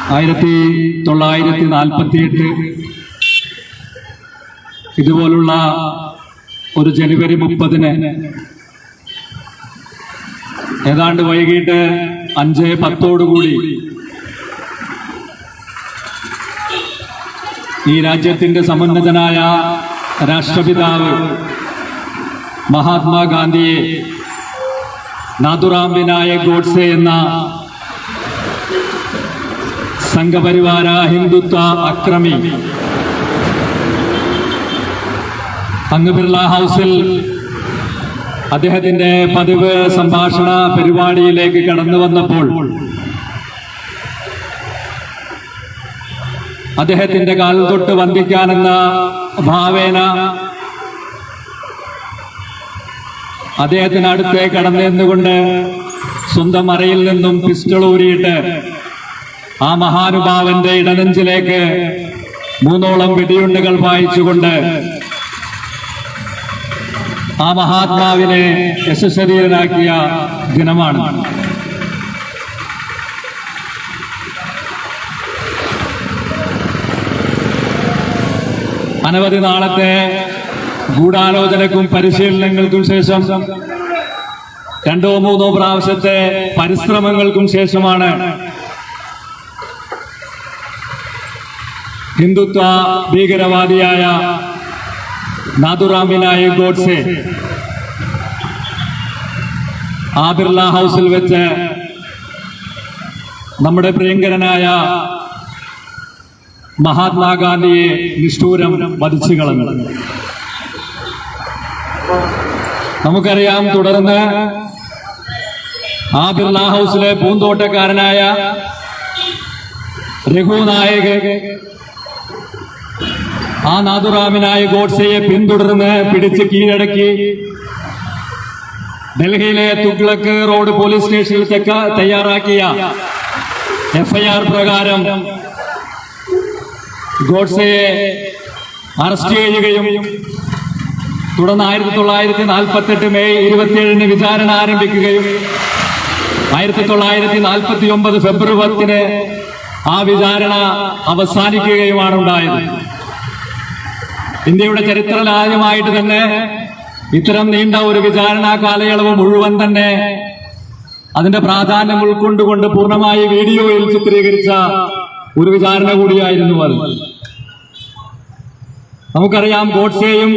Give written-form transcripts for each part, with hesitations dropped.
1948 ഇതുപോലുള്ള ഒരു ജനുവരി 30-ന് ഏതാണ്ട് വൈകിട്ട് 5:10 ഈ രാജ്യത്തിന്റെ സമുന്നതനായ രാഷ്ട്രപിതാവ് മഹാത്മാഗാന്ധിയെ നാഥുറാം വിനായക് ഗോഡ്സെ എന്ന സംഘപരിവാര ഹിന്ദുത്വ അക്രമി അങ്ങ് ബിർള ഹൗസിൽ അദ്ദേഹത്തിന്റെ പതിവ് സംഭാഷണ പരിപാടിയിലേക്ക് കടന്നു വന്നപ്പോൾ അദ്ദേഹത്തിന്റെ കാൽ തൊട്ട് വന്ദിക്കാനെന്ന ഭാവേന അദ്ദേഹത്തിനടുത്ത് കടന്നെന്നുകൊണ്ട് സ്വന്തം അറയിൽ നിന്നും പിസ്റ്റൾ ഊരിയിട്ട് ആ മഹാനുഭാവന്റെ ഇടനെഞ്ചിലേക്ക് 3 വെടിയുണ്ടകൾ പായിച്ചുകൊണ്ട് ആ മഹാത്മാവിനെ യശസ്വരീയനാക്കിയ ദിനമാണ്. അനവധി നാളത്തെ ഗൂഢാലോചനക്കും പരിശീലനങ്ങൾക്കും ശേഷം 2-3 പ്രാവശ്യത്തെ പരിശ്രമങ്ങൾക്കും ശേഷമാണ് ഹിന്ദുത്വ ഭീകരവാദിയായ നാഥുറാം വിനായക് ഗോഡ്സെ ആ ബിർള ഹൗസിൽ വെച്ച് നമ്മുടെ പ്രിയങ്കരനായ മഹാത്മാഗാന്ധിയെ നിഷ്ഠൂരം വധിച്ചു കളഞ്ഞു. നമുക്കറിയാം, തുടർന്ന് ആ ബിർള ഹൗസിലെ പൂന്തോട്ടക്കാരനായ രഘു നായക് ആ നാഥുറാം വിനായക് ഗോഡ്സെയെ പിന്തുടർന്ന് പിടിച്ച് കീഴടക്കി ഡൽഹിയിലെ തുഗ്ലക്ക് റോഡ് പോലീസ് സ്റ്റേഷനിൽ തയ്യാറാക്കിയ FIR പ്രകാരം ഗോഡ്സെയെ അറസ്റ്റ് ചെയ്യുകയും തുടർന്ന് 1948 മെയ് 27-ന് വിചാരണ ആരംഭിക്കുകയും 1949 ഫെബ്രുവരി 10-ന് ആ വിചാരണ അവസാനിക്കുകയുമാണ് ഉണ്ടായത്. ഇന്ത്യയുടെ ചരിത്രത്തിലാദ്യമായിട്ട് തന്നെ ഇത്തരം നീണ്ട ഒരു വിചാരണ കാലയളവ് മുഴുവൻ തന്നെ അതിന്റെ പ്രാധാന്യം ഉൾക്കൊണ്ടുകൊണ്ട് പൂർണ്ണമായി വീഡിയോയിൽ ചിത്രീകരിച്ച ഒരു വിചാരണ കൂടിയായിരുന്നു അത്. നമുക്കറിയാം, ഗോഡ്സെയും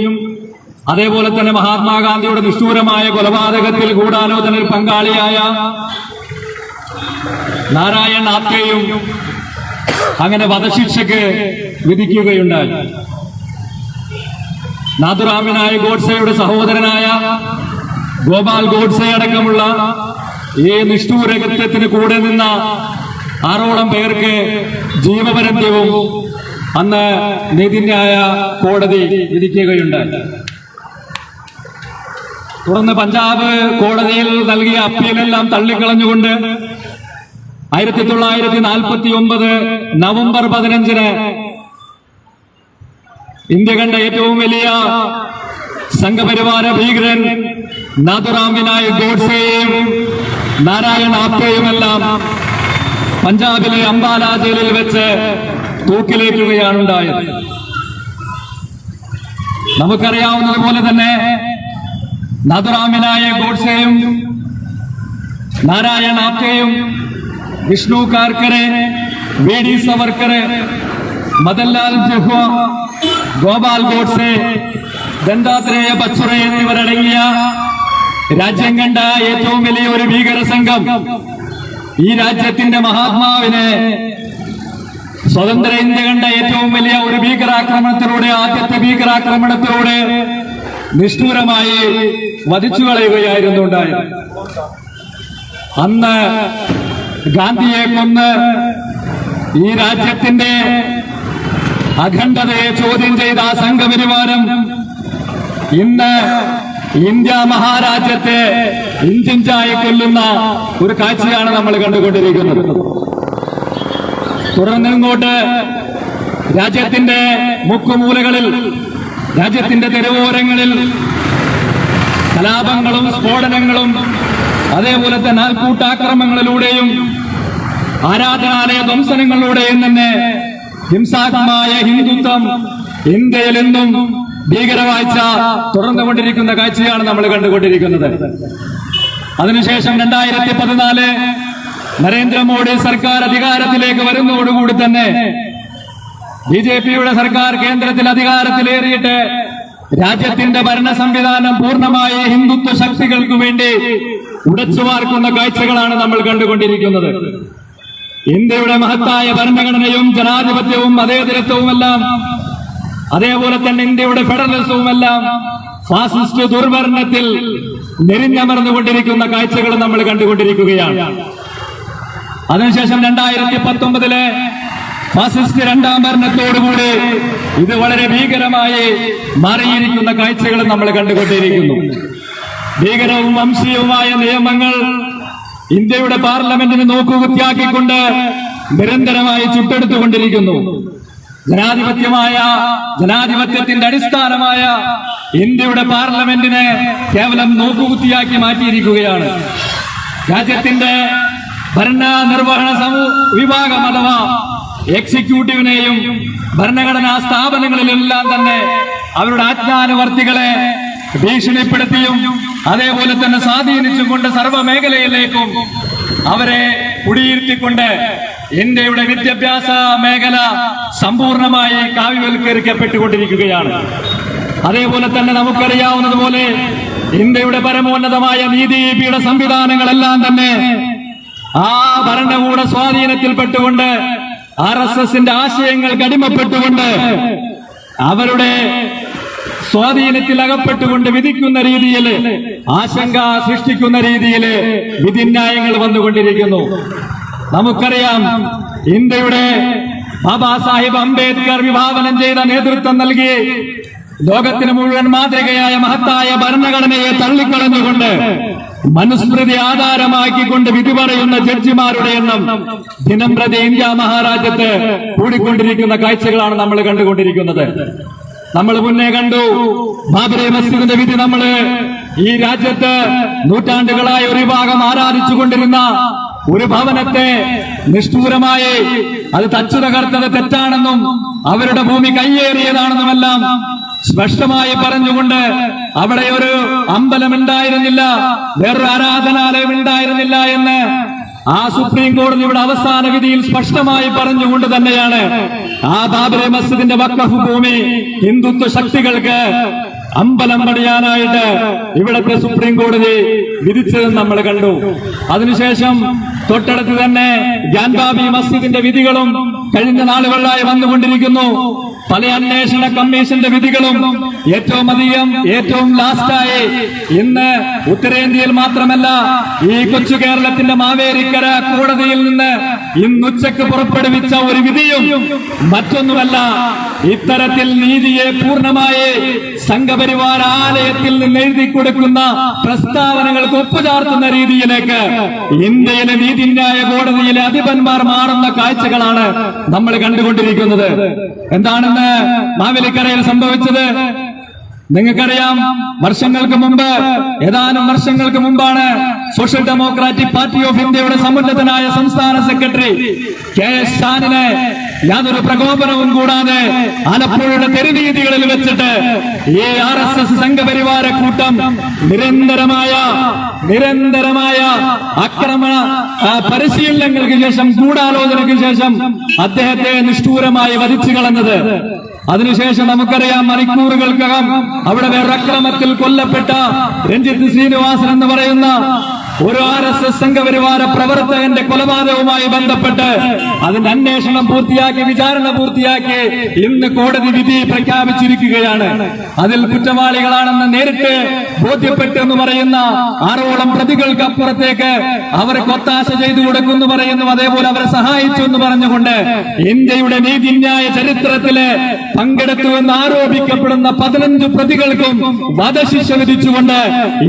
അതേപോലെ തന്നെ മഹാത്മാഗാന്ധിയുടെ നിഷ്ഠൂരമായ കൊലപാതകത്തിൽ ഗൂഢാലോചനയിൽ പങ്കാളിയായ നാരായൺ ആപ്റ്റെയും അങ്ങനെ വധശിക്ഷയ്ക്ക് വിധിക്കുകയുണ്ടായി. നാഥുറാം വിനായക് ഗോഡ്സെയുടെ സഹോദരനായ ഗോപാൽ ഗോഡ്സെ അടക്കമുള്ള ഈ നിഷ്ഠൂരകൃത്യത്തിന് കൂടെ നിന്ന 6ഓളം പേർക്ക് ജീവപര്യന്തവും അന്ന് നീതിന്യായ കോടതി വിധിക്കുകയുണ്ടായി. തുടർന്ന് പഞ്ചാബ് കോടതിയിൽ നൽകിയ അപ്പീലെല്ലാം തള്ളിക്കളഞ്ഞുകൊണ്ട് 1949 നവംബർ 15-ന് ഇന്ത്യ കണ്ട ഏറ്റവും വലിയ സംഘപരിവാര ഭീകരൻ നാഥുറാം വിനായക് ഗോഡ്സെയും നാരായൺ ആപ്റ്റെയുമെല്ലാം പഞ്ചാബിലെ അംബാല ജയിലിൽ വെച്ച് തൂക്കിലേറ്റുകയാണ് ഉണ്ടായത്. നമുക്കറിയാവുന്നതുപോലെ തന്നെ നാഥുറാം വിനായക് ഗോഡ്സെയും നാരായൺ ആപ്റ്റെയും വിഷ്ണു കാർക്കറെ, VD സവർക്കറെ, മദൻലാൽ ജഹ്വ, ഗോപാൽ ഗോഡ്സെ, ദത്താത്രേയ ബച്ചുറെ എന്നിവരടങ്ങിയ രാജ്യം കണ്ട ഏറ്റവും വലിയ ഒരു ഭീകര സംഘം ഈ രാജ്യത്തിന്റെ മഹാത്മാവിനെ സ്വതന്ത്ര ഇന്ത്യ കണ്ട ഏറ്റവും വലിയ ഒരു ഭീകരാക്രമണത്തിലൂടെ, ആദ്യത്തെ ഭീകരാക്രമണത്തിലൂടെ നിഷ്ഠൂരമായി വധിച്ചു കളയുകയായിരുന്നു ഉണ്ടായത്. അന്ന് ഗാന്ധിയെ കൊന്ന് ഈ രാജ്യത്തിന്റെ അഖണ്ഡതയെ ചോദ്യം ചെയ്ത ആ സംഘപരിവാരം ഇന്ന് ഇന്ത്യ മഹാരാജ്യത്തെ ഇഞ്ചിഞ്ചായി കൊല്ലുന്ന ഒരു കാഴ്ചയാണ് നമ്മൾ കണ്ടുകൊണ്ടിരിക്കുന്നത്. തുടർന്നിങ്ങോട്ട് രാജ്യത്തിന്റെ മുക്കുമൂലകളിൽ, രാജ്യത്തിന്റെ തെരുവോരങ്ങളിൽ കലാപങ്ങളും സ്ഫോടനങ്ങളും അതേപോലെ തന്നെ ആൾക്കൂട്ടാക്രമങ്ങളിലൂടെയും ആരാധനാലയ ധ്വംസനങ്ങളിലൂടെയും തന്നെ ഹിംസാത്മകമായ ഹിന്ദുത്വം ഇന്ത്യയിൽ എന്നും ഭീകരവാഴ്ച തുടർന്നുകൊണ്ടിരിക്കുന്ന കാഴ്ചയാണ് നമ്മൾ കണ്ടുകൊണ്ടിരിക്കുന്നത്. അതിനുശേഷം 2014 നരേന്ദ്രമോദി സർക്കാർ അധികാരത്തിലേക്ക് വരുന്നതോടുകൂടി തന്നെ ബിജെപിയുടെ സർക്കാർ കേന്ദ്രത്തിൽ അധികാരത്തിലേറിയിട്ട് രാജ്യത്തിന്റെ ഭരണ സംവിധാനം പൂർണ്ണമായി ഹിന്ദുത്വ ശക്തികൾക്ക് വേണ്ടി ഉടച്ചുവാർക്കുന്ന കാഴ്ചകളാണ് നമ്മൾ കണ്ടുകൊണ്ടിരിക്കുന്നത്. ഇന്ത്യയുടെ മഹത്തായ ഭരണഘടനയും ജനാധിപത്യവും മതേതരത്വവുമെല്ലാം, അതേപോലെ തന്നെ ഇന്ത്യയുടെ ഫെഡറലിസവുമെല്ലാം ഫാസിസ്റ്റ് ദുർഭരണത്തിൽ നെരിഞ്ഞമർന്നുകൊണ്ടിരിക്കുന്ന കാഴ്ചകൾ നമ്മൾ കണ്ടുകൊണ്ടിരിക്കുകയാണ്. അതിനുശേഷം 2019 ഫാസിസ്റ്റ് രണ്ടാം ഭരണത്തോടുകൂടി ഇത് വളരെ ഭീകരമായി മാറിയിരിക്കുന്ന കാഴ്ചകൾ നമ്മൾ കണ്ടുകൊണ്ടിരിക്കുന്നു. ഭീകരവും വംശീയവുമായ നിയമങ്ങൾ ഇന്ത്യയുടെ പാർലമെന്റിന് നോക്കുകുത്തിയാക്കിക്കൊണ്ട് നിരന്തരമായി ചുട്ടെടുത്തുകൊണ്ടിരിക്കുന്നു. ജനാധിപത്യത്തിന്റെ അടിസ്ഥാനമായ ഇന്ത്യയുടെ പാർലമെന്റിനെ കേവലം നോക്കുകുത്തിയാക്കി മാറ്റിയിരിക്കുകയാണ്. രാജ്യത്തിന്റെ ഭരണ നിർവഹണ വിഭാഗം അഥവാ എക്സിക്യൂട്ടീവിനെയും ഭരണഘടനാ സ്ഥാപനങ്ങളിലെല്ലാം തന്നെ അവരുടെ ആജ്ഞാനുവർത്തികളെ ഭീഷണിപ്പെടുത്തിയും അതേപോലെ തന്നെ സ്വാധീനിച്ചുകൊണ്ട് സർവ്വമേഖലയിലേക്കും അവരെ കുടിയിരുത്തിക്കൊണ്ട് ഇന്ത്യയുടെ വിദ്യാഭ്യാസ മേഖല സമ്പൂർണമായി കാവ്യവൽക്കരിക്കപ്പെട്ടുകൊണ്ടിരിക്കുകയാണ്. അതേപോലെ തന്നെ നമുക്കറിയാവുന്നതുപോലെ ഇന്ത്യയുടെ പരമോന്നതമായ നീതിപീഠ സംവിധാനങ്ങളെല്ലാം തന്നെ ആ ഭരണകൂട സ്വാധീനത്തിൽപ്പെട്ടുകൊണ്ട് RSSന്റെ ആശയങ്ങൾക്ക് അടിമപ്പെട്ടുകൊണ്ട് അവരുടെ സ്വാധീനത്തിൽ അകപ്പെട്ടുകൊണ്ട് വിധിക്കുന്ന രീതിയിൽ, ആശങ്ക സൃഷ്ടിക്കുന്ന രീതിയിൽ വിധിന്യായങ്ങൾ വന്നുകൊണ്ടിരിക്കുന്നു. നമുക്കറിയാം, ഇന്ത്യയുടെ ബാബാ സാഹിബ് അംബേദ്കർ വിഭാവനം ചെയ്ത നേതൃത്വം നൽകി ലോകത്തിന് മുഴുവൻ മാതൃകയായ മഹത്തായ ഭരണഘടനയെ തള്ളിക്കളഞ്ഞുകൊണ്ട് മനുസ്മൃതി ആധാരമാക്കിക്കൊണ്ട് വിധി പറയുന്ന ജഡ്ജിമാരുടെ എണ്ണം ദിനംപ്രതി ഇന്ത്യ മഹാരാജ്യത്ത് കൂടിക്കൊണ്ടിരിക്കുന്ന കാഴ്ചകളാണ് നമ്മൾ കണ്ടുകൊണ്ടിരിക്കുന്നത്. നമ്മൾ മുന്നേ കണ്ടു ബാബരി മസ്ജിദിന്റെ വിധി. നമ്മള് ഈ രാജ്യത്ത് നൂറ്റാണ്ടുകളായി ഒരു വിഭാഗം ആരാധിച്ചുകൊണ്ടിരുന്ന ഒരു ഭവനത്തെ നിഷ്ഠൂരമായി അത് തച്ചു തകർത്തത് തെറ്റാണെന്നും അവരുടെ ഭൂമി കയ്യേറിയതാണെന്നുമെല്ലാം സ്പഷ്ടമായി പറഞ്ഞുകൊണ്ട് അവിടെ ഒരു അമ്പലം ഉണ്ടായിരുന്നില്ല, വേറൊരു ആരാധനാലയം ഉണ്ടായിരുന്നില്ല എന്ന് ആ സുപ്രീം കോടതിയുടെ അവസാന വിധിയിൽ സ്പഷ്ടമായി പറഞ്ഞുകൊണ്ട് തന്നെയാണ് ആ ബാബരി മസ്ജിദിന്റെ വഖഫ് ഭൂമി ഹിന്ദുത്വ ശക്തികൾക്ക് അമ്പലം പണിയാനായിട്ട് ഇവിടത്തെ സുപ്രീം കോടതി വിധിച്ചത് നമ്മൾ കണ്ടു. അതിനുശേഷം തൊട്ടടുത്ത് തന്നെ ഗ്യാൻബാബി മസ്ജിദിന്റെ വിധികളും കഴിഞ്ഞ നാളുകളിലായി വന്നുകൊണ്ടിരിക്കുന്നു. പല അന്വേഷണ കമ്മീഷന്റെ വിധികളും ഏറ്റവും ലാസ്റ്റായി ഇന്ന് ഉത്തരേന്ത്യയിൽ മാത്രമല്ല ഈ കൊച്ചു കേരളത്തിന്റെ മാവേലിക്കര കോടതിയിൽ നിന്ന് ഇന്നുച്ചക്ക് പുറപ്പെടുവിച്ച ഒരു വിധിയും മറ്റൊന്നുമല്ല, ഇത്തരത്തിൽ നീതിയെ പൂർണ്ണമായി സംഘപരിവാര ആലയത്തിൽ നിന്ന് എഴുതി കൊടുക്കുന്ന പ്രസ്താവനകൾക്ക് ഒപ്പുചാർത്തുന്ന രീതിയിലേക്ക് ഇന്ത്യയിലെ നീതിന്യായ കോടതിയിലെ അധിപന്മാർ മാറുന്ന കാഴ്ചകളാണ് നമ്മൾ കണ്ടുകൊണ്ടിരിക്കുന്നത്. എന്താണെന്ന് മാവേലിക്കരയിൽ സംഭവിച്ചത് നിങ്ങൾക്കറിയാം. ഏതാനും വർഷങ്ങൾക്ക് മുമ്പാണ് സോഷ്യൽ ഡെമോക്രാറ്റിക് പാർട്ടി ഓഫ് ഇന്ത്യയുടെ സമുന്നതനായ സംസ്ഥാന സെക്രട്ടറി KS ഷാനിനെ യാതൊരു പ്രകോപനവും കൂടാതെ ആലപ്പുഴയുടെ തെരുവീതികളിൽ വെച്ചിട്ട് ഈ RSS സംഘപരിവാര കൂട്ടം നിരന്തരമായ ആക്രമണ പരിശീലനങ്ങൾക്ക് ശേഷം, ഗൂഢാലോചനയ്ക്ക് ശേഷം അദ്ദേഹത്തെ നിഷ്ഠൂരമായി വധിച്ചു കളഞ്ഞത്. അതിനുശേഷം നമുക്കറിയാം, മണിക്കൂറുകൾക്കകം അവിടെ വേറെ അക്രമത്തിൽ കൊല്ലപ്പെട്ട രഞ്ജിത്ത് ശ്രീനിവാസൻ എന്ന് പറയുന്ന ഒരു RSS സംഘപരിവാര പ്രവർത്തകന്റെ കൊലപാതകവുമായി ബന്ധപ്പെട്ട് അതിന്റെ അന്വേഷണം പൂർത്തിയാക്കി, വിചാരണ പൂർത്തിയാക്കി ഇന്ന് കോടതി വിധി പ്രഖ്യാപിച്ചിരിക്കുകയാണ്. അതിൽ കുറ്റവാളികളാണെന്ന് നേരിട്ട് ബോധ്യപ്പെട്ടു എന്ന് പറയുന്ന 6ഓളം പ്രതികൾക്ക് അപ്പുറത്തേക്ക് അവർക്ക് ഒത്താശ ചെയ്തു കൊടുക്കുന്നു പറയുന്നു, അതേപോലെ അവരെ സഹായിച്ചു എന്ന് പറഞ്ഞുകൊണ്ട് ഇന്ത്യയുടെ നീതിന്യായ ചരിത്രത്തിലെ പങ്കെടുത്തുവെന്ന് ആരോപിക്കപ്പെടുന്ന 15 പ്രതികൾക്കും വധശിക്ഷ വിധിച്ചുകൊണ്ട്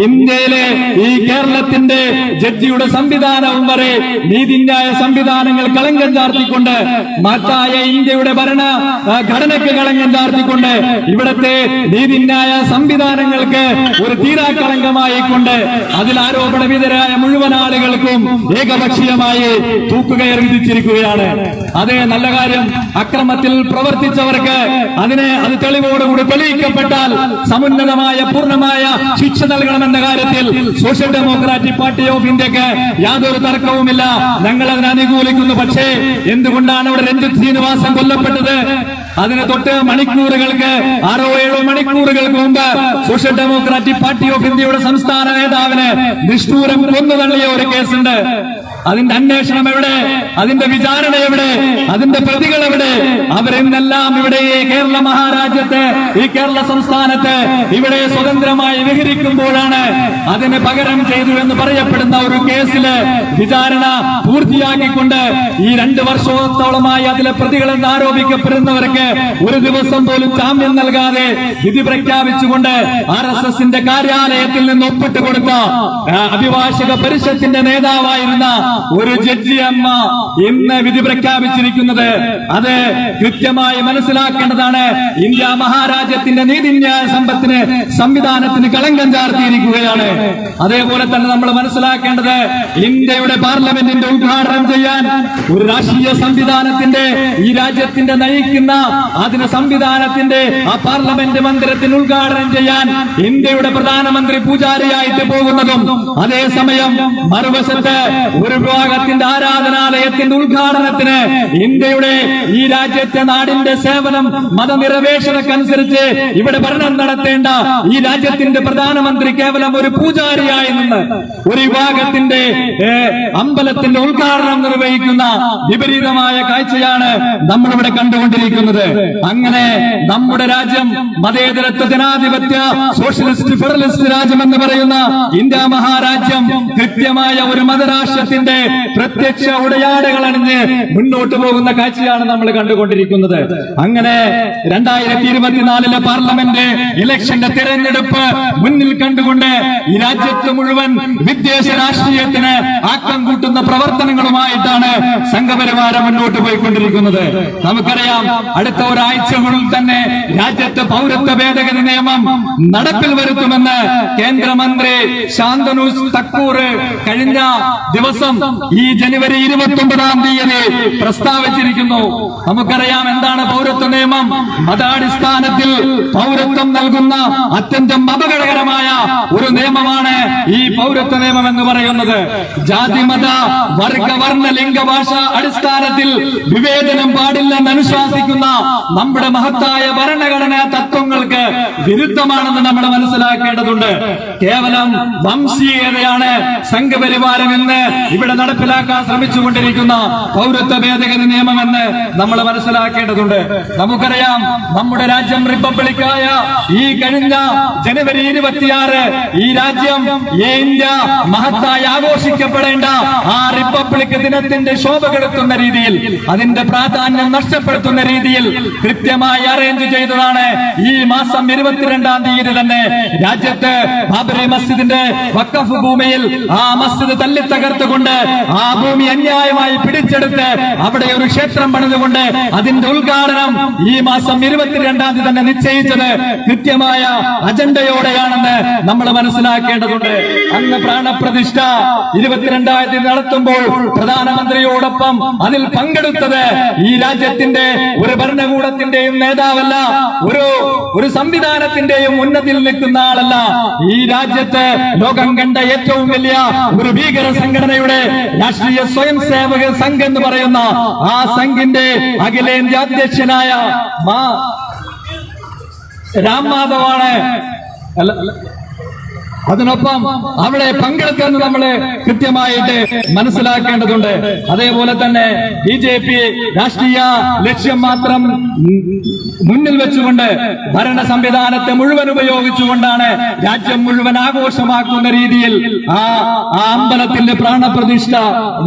ഇന്ത്യയിലെ ഈ കേരളത്തിന്റെ ഇവിടുത്തെ ജഡ്ജിയുടെ സംവിധാനവും വരെ നീതിന്യായ സംവിധാനങ്ങൾ കളങ്കം ചാർത്തിക്കൊണ്ട് മഹത്തായ ഇന്ത്യയുടെ ഘടനയ്ക്ക് കളങ്കം ചാർത്തിക്കൊണ്ട് ഇവിടുത്തെ നീതിന്യായ സംവിധാനങ്ങൾക്ക് ഒരു തീരാക്കളങ്കമായിക്കൊണ്ട് അതിൽ ആരോപണവിധേയരായ മുഴുവൻ ആളുകൾക്കും ഏകപക്ഷീയമായി തൂക്കുകയർ വിധിച്ചിരിക്കുകയാണ്. അതേ നല്ല കാര്യം, അക്രമത്തിൽ പ്രവർത്തിച്ചവർക്ക് അത് തെളിവോടുകൂടി തെളിയിക്കപ്പെട്ടാൽ സമുന്നതമായ പൂർണ്ണമായ ശിക്ഷ നൽകണമെന്ന കാര്യത്തിൽ സോഷ്യൽ ഡെമോക്രാറ്റിക് പാർട്ടി ഓഫ് ഇന്ത്യക്ക് യാതൊരു തർക്കവുമില്ല. ഞങ്ങൾ അതിനെ അനുകൂലിക്കുന്നു. പക്ഷേ എന്തുകൊണ്ടാണ് അവിടെ രഞ്ജിത്ത് ശ്രീനിവാസൻ കൊല്ലപ്പെട്ടത്? അതിന് തൊട്ട് മണിക്കൂറുകൾക്ക് 6-7 മണിക്കൂറുകൾക്ക് മുമ്പ് സോഷ്യൽ ഡെമോക്രാറ്റിക് പാർട്ടി ഓഫ് ഇന്ത്യയുടെ സംസ്ഥാന നേതാവിന് നിഷ്ഠൂരം കൊന്നു തള്ളിയ ഒരു കേസുണ്ട്. അതിന്റെ അന്വേഷണം എവിടെ? അതിന്റെ വിചാരണ എവിടെ? അതിന്റെ പ്രതികൾ എവിടെ? അവരെന്നെല്ലാം ഇവിടെ ഈ കേരള മഹാരാജ്യത്ത്, ഈ കേരള സംസ്ഥാനത്ത് ഇവിടെ സ്വതന്ത്രമായി വിഹരിക്കുമ്പോഴാണ് അതിന് പകരം ചെയ്തു എന്ന് പറയപ്പെടുന്ന ഒരു കേസില് വിചാരണ പൂർത്തിയാക്കിക്കൊണ്ട് ഈ 2 വർഷത്തോളമായി അതിലെ പ്രതികളെന്ന് ആരോപിക്കപ്പെടുന്നവർക്ക് ഒരു ദിവസം പോലും ജാമ്യം നൽകാതെ വിധി പ്രഖ്യാപിച്ചുകൊണ്ട് RSSന്റെ കാര്യാലയത്തിൽ നിന്ന് ഒപ്പിട്ട് കൊടുത്ത അഭിഭാഷക പരിഷത്തിന്റെ നേതാവായിരുന്ന ഒരു ജഡ്ജി അമ്മ ഇന്ന് വിധി പ്രഖ്യാപിച്ചിരിക്കുന്നത് അത് കൃത്യമായി മനസ്സിലാക്കേണ്ടതാണ്. ഇന്ത്യ മഹാരാജ്യത്തിന്റെ നീതിന്യായ സംവിധാനത്തിന് കളങ്കം ചാർത്തിയിരിക്കുകയാണ്. അതേപോലെ തന്നെ നമ്മൾ മനസ്സിലാക്കേണ്ടത് ഇന്ത്യയുടെ പാർലമെന്റിന്റെ ഉദ്ഘാടനം ചെയ്യാൻ ഒരു രാഷ്ട്രീയ സംവിധാനത്തിന്റെ ഈ രാജ്യത്തിന്റെ നയിക്കുന്ന സംവിധാനത്തിന്റെ ആ പാർലമെന്റ് മന്ദിരത്തിന് ഉദ്ഘാടനം ചെയ്യാൻ ഇന്ത്യയുടെ പ്രധാനമന്ത്രി പൂജാരിയായിട്ട് പോകുന്നതും അതേസമയം മറുവശത്ത് ഒരു വിഭാഗത്തിന്റെ ആരാധനാലയത്തിന്റെ ഉദ്ഘാടനത്തിന് ഇന്ത്യയുടെ ഈ രാജ്യത്തെ നാടിന്റെ സേവനം മതനിരപേക്ഷതക്കനുസരിച്ച് ഇവിടെ ഭരണം നടത്തേണ്ട ഈ രാജ്യത്തിന്റെ പ്രധാനമന്ത്രി കേവലം ഒരു പൂജാരിയായി നിന്ന് ഒരു വിഭാഗത്തിന്റെ അമ്പലത്തിന്റെ ഉദ്ഘാടനം നിർവഹിക്കുന്ന വിപരീതമായ കാഴ്ചയാണ് നമ്മളിവിടെ കണ്ടുകൊണ്ടിരിക്കുന്നത്. അങ്ങനെ നമ്മുടെ രാജ്യം മതേതരത്വ ജനാധിപത്യ സോഷ്യലിസ്റ്റ് ഫെഡറലിസ്റ്റ് രാജ്യം എന്ന് പറയുന്ന ഇന്ത്യ മഹാരാജ്യം കൃത്യമായ ഒരു മതരാഷ്ട്രത്തിന്റെ പ്രത്യക്ഷ ഉടയാടകൾ അണിഞ്ഞ് മുന്നോട്ട് പോകുന്ന കാഴ്ചയാണ് നമ്മൾ കണ്ടുകൊണ്ടിരിക്കുന്നത്. അങ്ങനെ 2024 പാർലമെന്റ് ഇലക്ഷന്റെ തെരഞ്ഞെടുപ്പ് മുന്നിൽ കണ്ടുകൊണ്ട് ഈ രാജ്യത്ത് മുഴുവൻ വിദ്വേഷ രാഷ്ട്രീയത്തിന് ആക്കം കൂട്ടുന്ന പ്രവർത്തനങ്ങളുമായിട്ടാണ് സംഘപരിവാരം മുന്നോട്ട് പോയിക്കൊണ്ടിരിക്കുന്നത്. നമുക്കറിയാം, അടുത്ത ഒരാഴ്ചകളിൽ തന്നെ രാജ്യത്ത് പൗരത്വ ഭേദഗതി നിയമം നടപ്പിൽ വരുത്തുമെന്ന് കേന്ദ്രമന്ത്രി ശാന്തനു തക്കൂർ കഴിഞ്ഞ ദിവസം ഈ ജനുവരി 29-ാം തീയതി പ്രസ്താവിച്ചിരിക്കുന്നു. നമുക്കറിയാം എന്താണ് പൗരത്വ നിയമം. മതാടിസ്ഥാനത്തിൽ പൗരത്വം നൽകുന്ന അത്യന്തം അപകടകരമായ ഒരു നിയമമാണ് ഈ പൗരത്വ നിയമം എന്ന് പറയുന്നത്. ജാതി മത വർഗ വർണ്ണ ലിംഗ ഭാഷ അടിസ്ഥാനത്തിൽ വിവേചനം പാടില്ലെന്ന് അനുശാസിക്കുന്ന നമ്മുടെ മഹത്തായ ഭരണഘടനാ തത്വങ്ങൾക്ക് വിരുദ്ധമാണെന്ന് നമ്മൾ മനസ്സിലാക്കേണ്ടതുണ്ട്. കേവലം വംശീയതയാണ് സംഘപരിവാരം എന്ന് ഇവിടെ നടപ്പിലാക്കാൻ ശ്രമിച്ചുകൊണ്ടിരിക്കുന്ന പൗരത്വ ഭേദഗതി നിയമമെന്ന് നമ്മൾ മനസ്സിലാക്കേണ്ടതുണ്ട്. നമുക്കറിയാം, നമ്മുടെ രാജ്യം റിപ്പബ്ലിക്കായ ഈ കഴിഞ്ഞ ജനുവരി 26 ഈ രാജ്യം ഇന്ത്യ മഹത്തായി ആഘോഷിക്കപ്പെടേണ്ട ആ റിപ്പബ്ലിക് ദിനത്തിന്റെ ശോഭ കെടുത്തുന്ന രീതിയിൽ, അതിന്റെ പ്രാധാന്യം നഷ്ടപ്പെടുത്തുന്ന രീതിയിൽ കൃത്യമായി അറേഞ്ച് ചെയ്തതാണ് ഈ മാസം 22-ാം തീയതി തന്നെ രാജ്യത്ത് ബാബറി മസ്ജിദിന്റെ വഖഫ് ഭൂമിയിൽ ആ മസ്ജിദ് തല്ലിത്തകർത്തുകൊണ്ട് ആ ഭൂമി അന്യായമായി പിടിച്ചെടുത്ത് അവിടെ ഒരു ക്ഷേത്രം പണിതുകൊണ്ട് അതിന്റെ ഉദ്ഘാടനം ഈ മാസം 22-ാം തീയതി തന്നെ നിശ്ചയിച്ചത് കൃത്യമായ അജണ്ടയോടെയാണെന്ന് നമ്മൾ മനസ്സിലാക്കേണ്ടതുണ്ട്. അന്ന് പ്രാണപ്രതിഷ്ഠ 22-ാം തീയതി നടത്തുമ്പോൾ പ്രധാനമന്ത്രിയോടൊപ്പം അതിൽ പങ്കെടുത്തത് ഈ രാജ്യത്തിന്റെ ഒരു ഭരണകൂടത്തിന്റെയും നേതാവല്ല, ഒരു സംവിധാനത്തിന്റെയും ഉന്നതിയിൽ നിൽക്കുന്ന ആളല്ല. ഈ രാജ്യത്ത് ലോകം കണ്ട ഏറ്റവും വലിയ ഒരു ഭീകര സംഘടനയുടെ രാഷ്ട്രീയ സ്വയം സേവക സംഘ് എന്ന് പറയുന്ന ആ സംഘിന്റെ അഖിലേന്ത്യാ അധ്യക്ഷനായ രാം മാധവാണ്. അതിനൊപ്പം അവിടെ പങ്കെടുത്തെന്ന് നമ്മൾ കൃത്യമായിട്ട് മനസ്സിലാക്കേണ്ടതുണ്ട്. അതേപോലെ തന്നെ BJP രാഷ്ട്രീയ ലക്ഷ്യം മാത്രം മുന്നിൽ വെച്ചുകൊണ്ട് ഭരണ സംവിധാനത്തെ മുഴുവൻ ഉപയോഗിച്ചുകൊണ്ടാണ് രാജ്യം മുഴുവൻ ആഘോഷമാക്കുന്ന രീതിയിൽ ആ അമ്പലത്തിന്റെ പ്രാണപ്രതിഷ്ഠ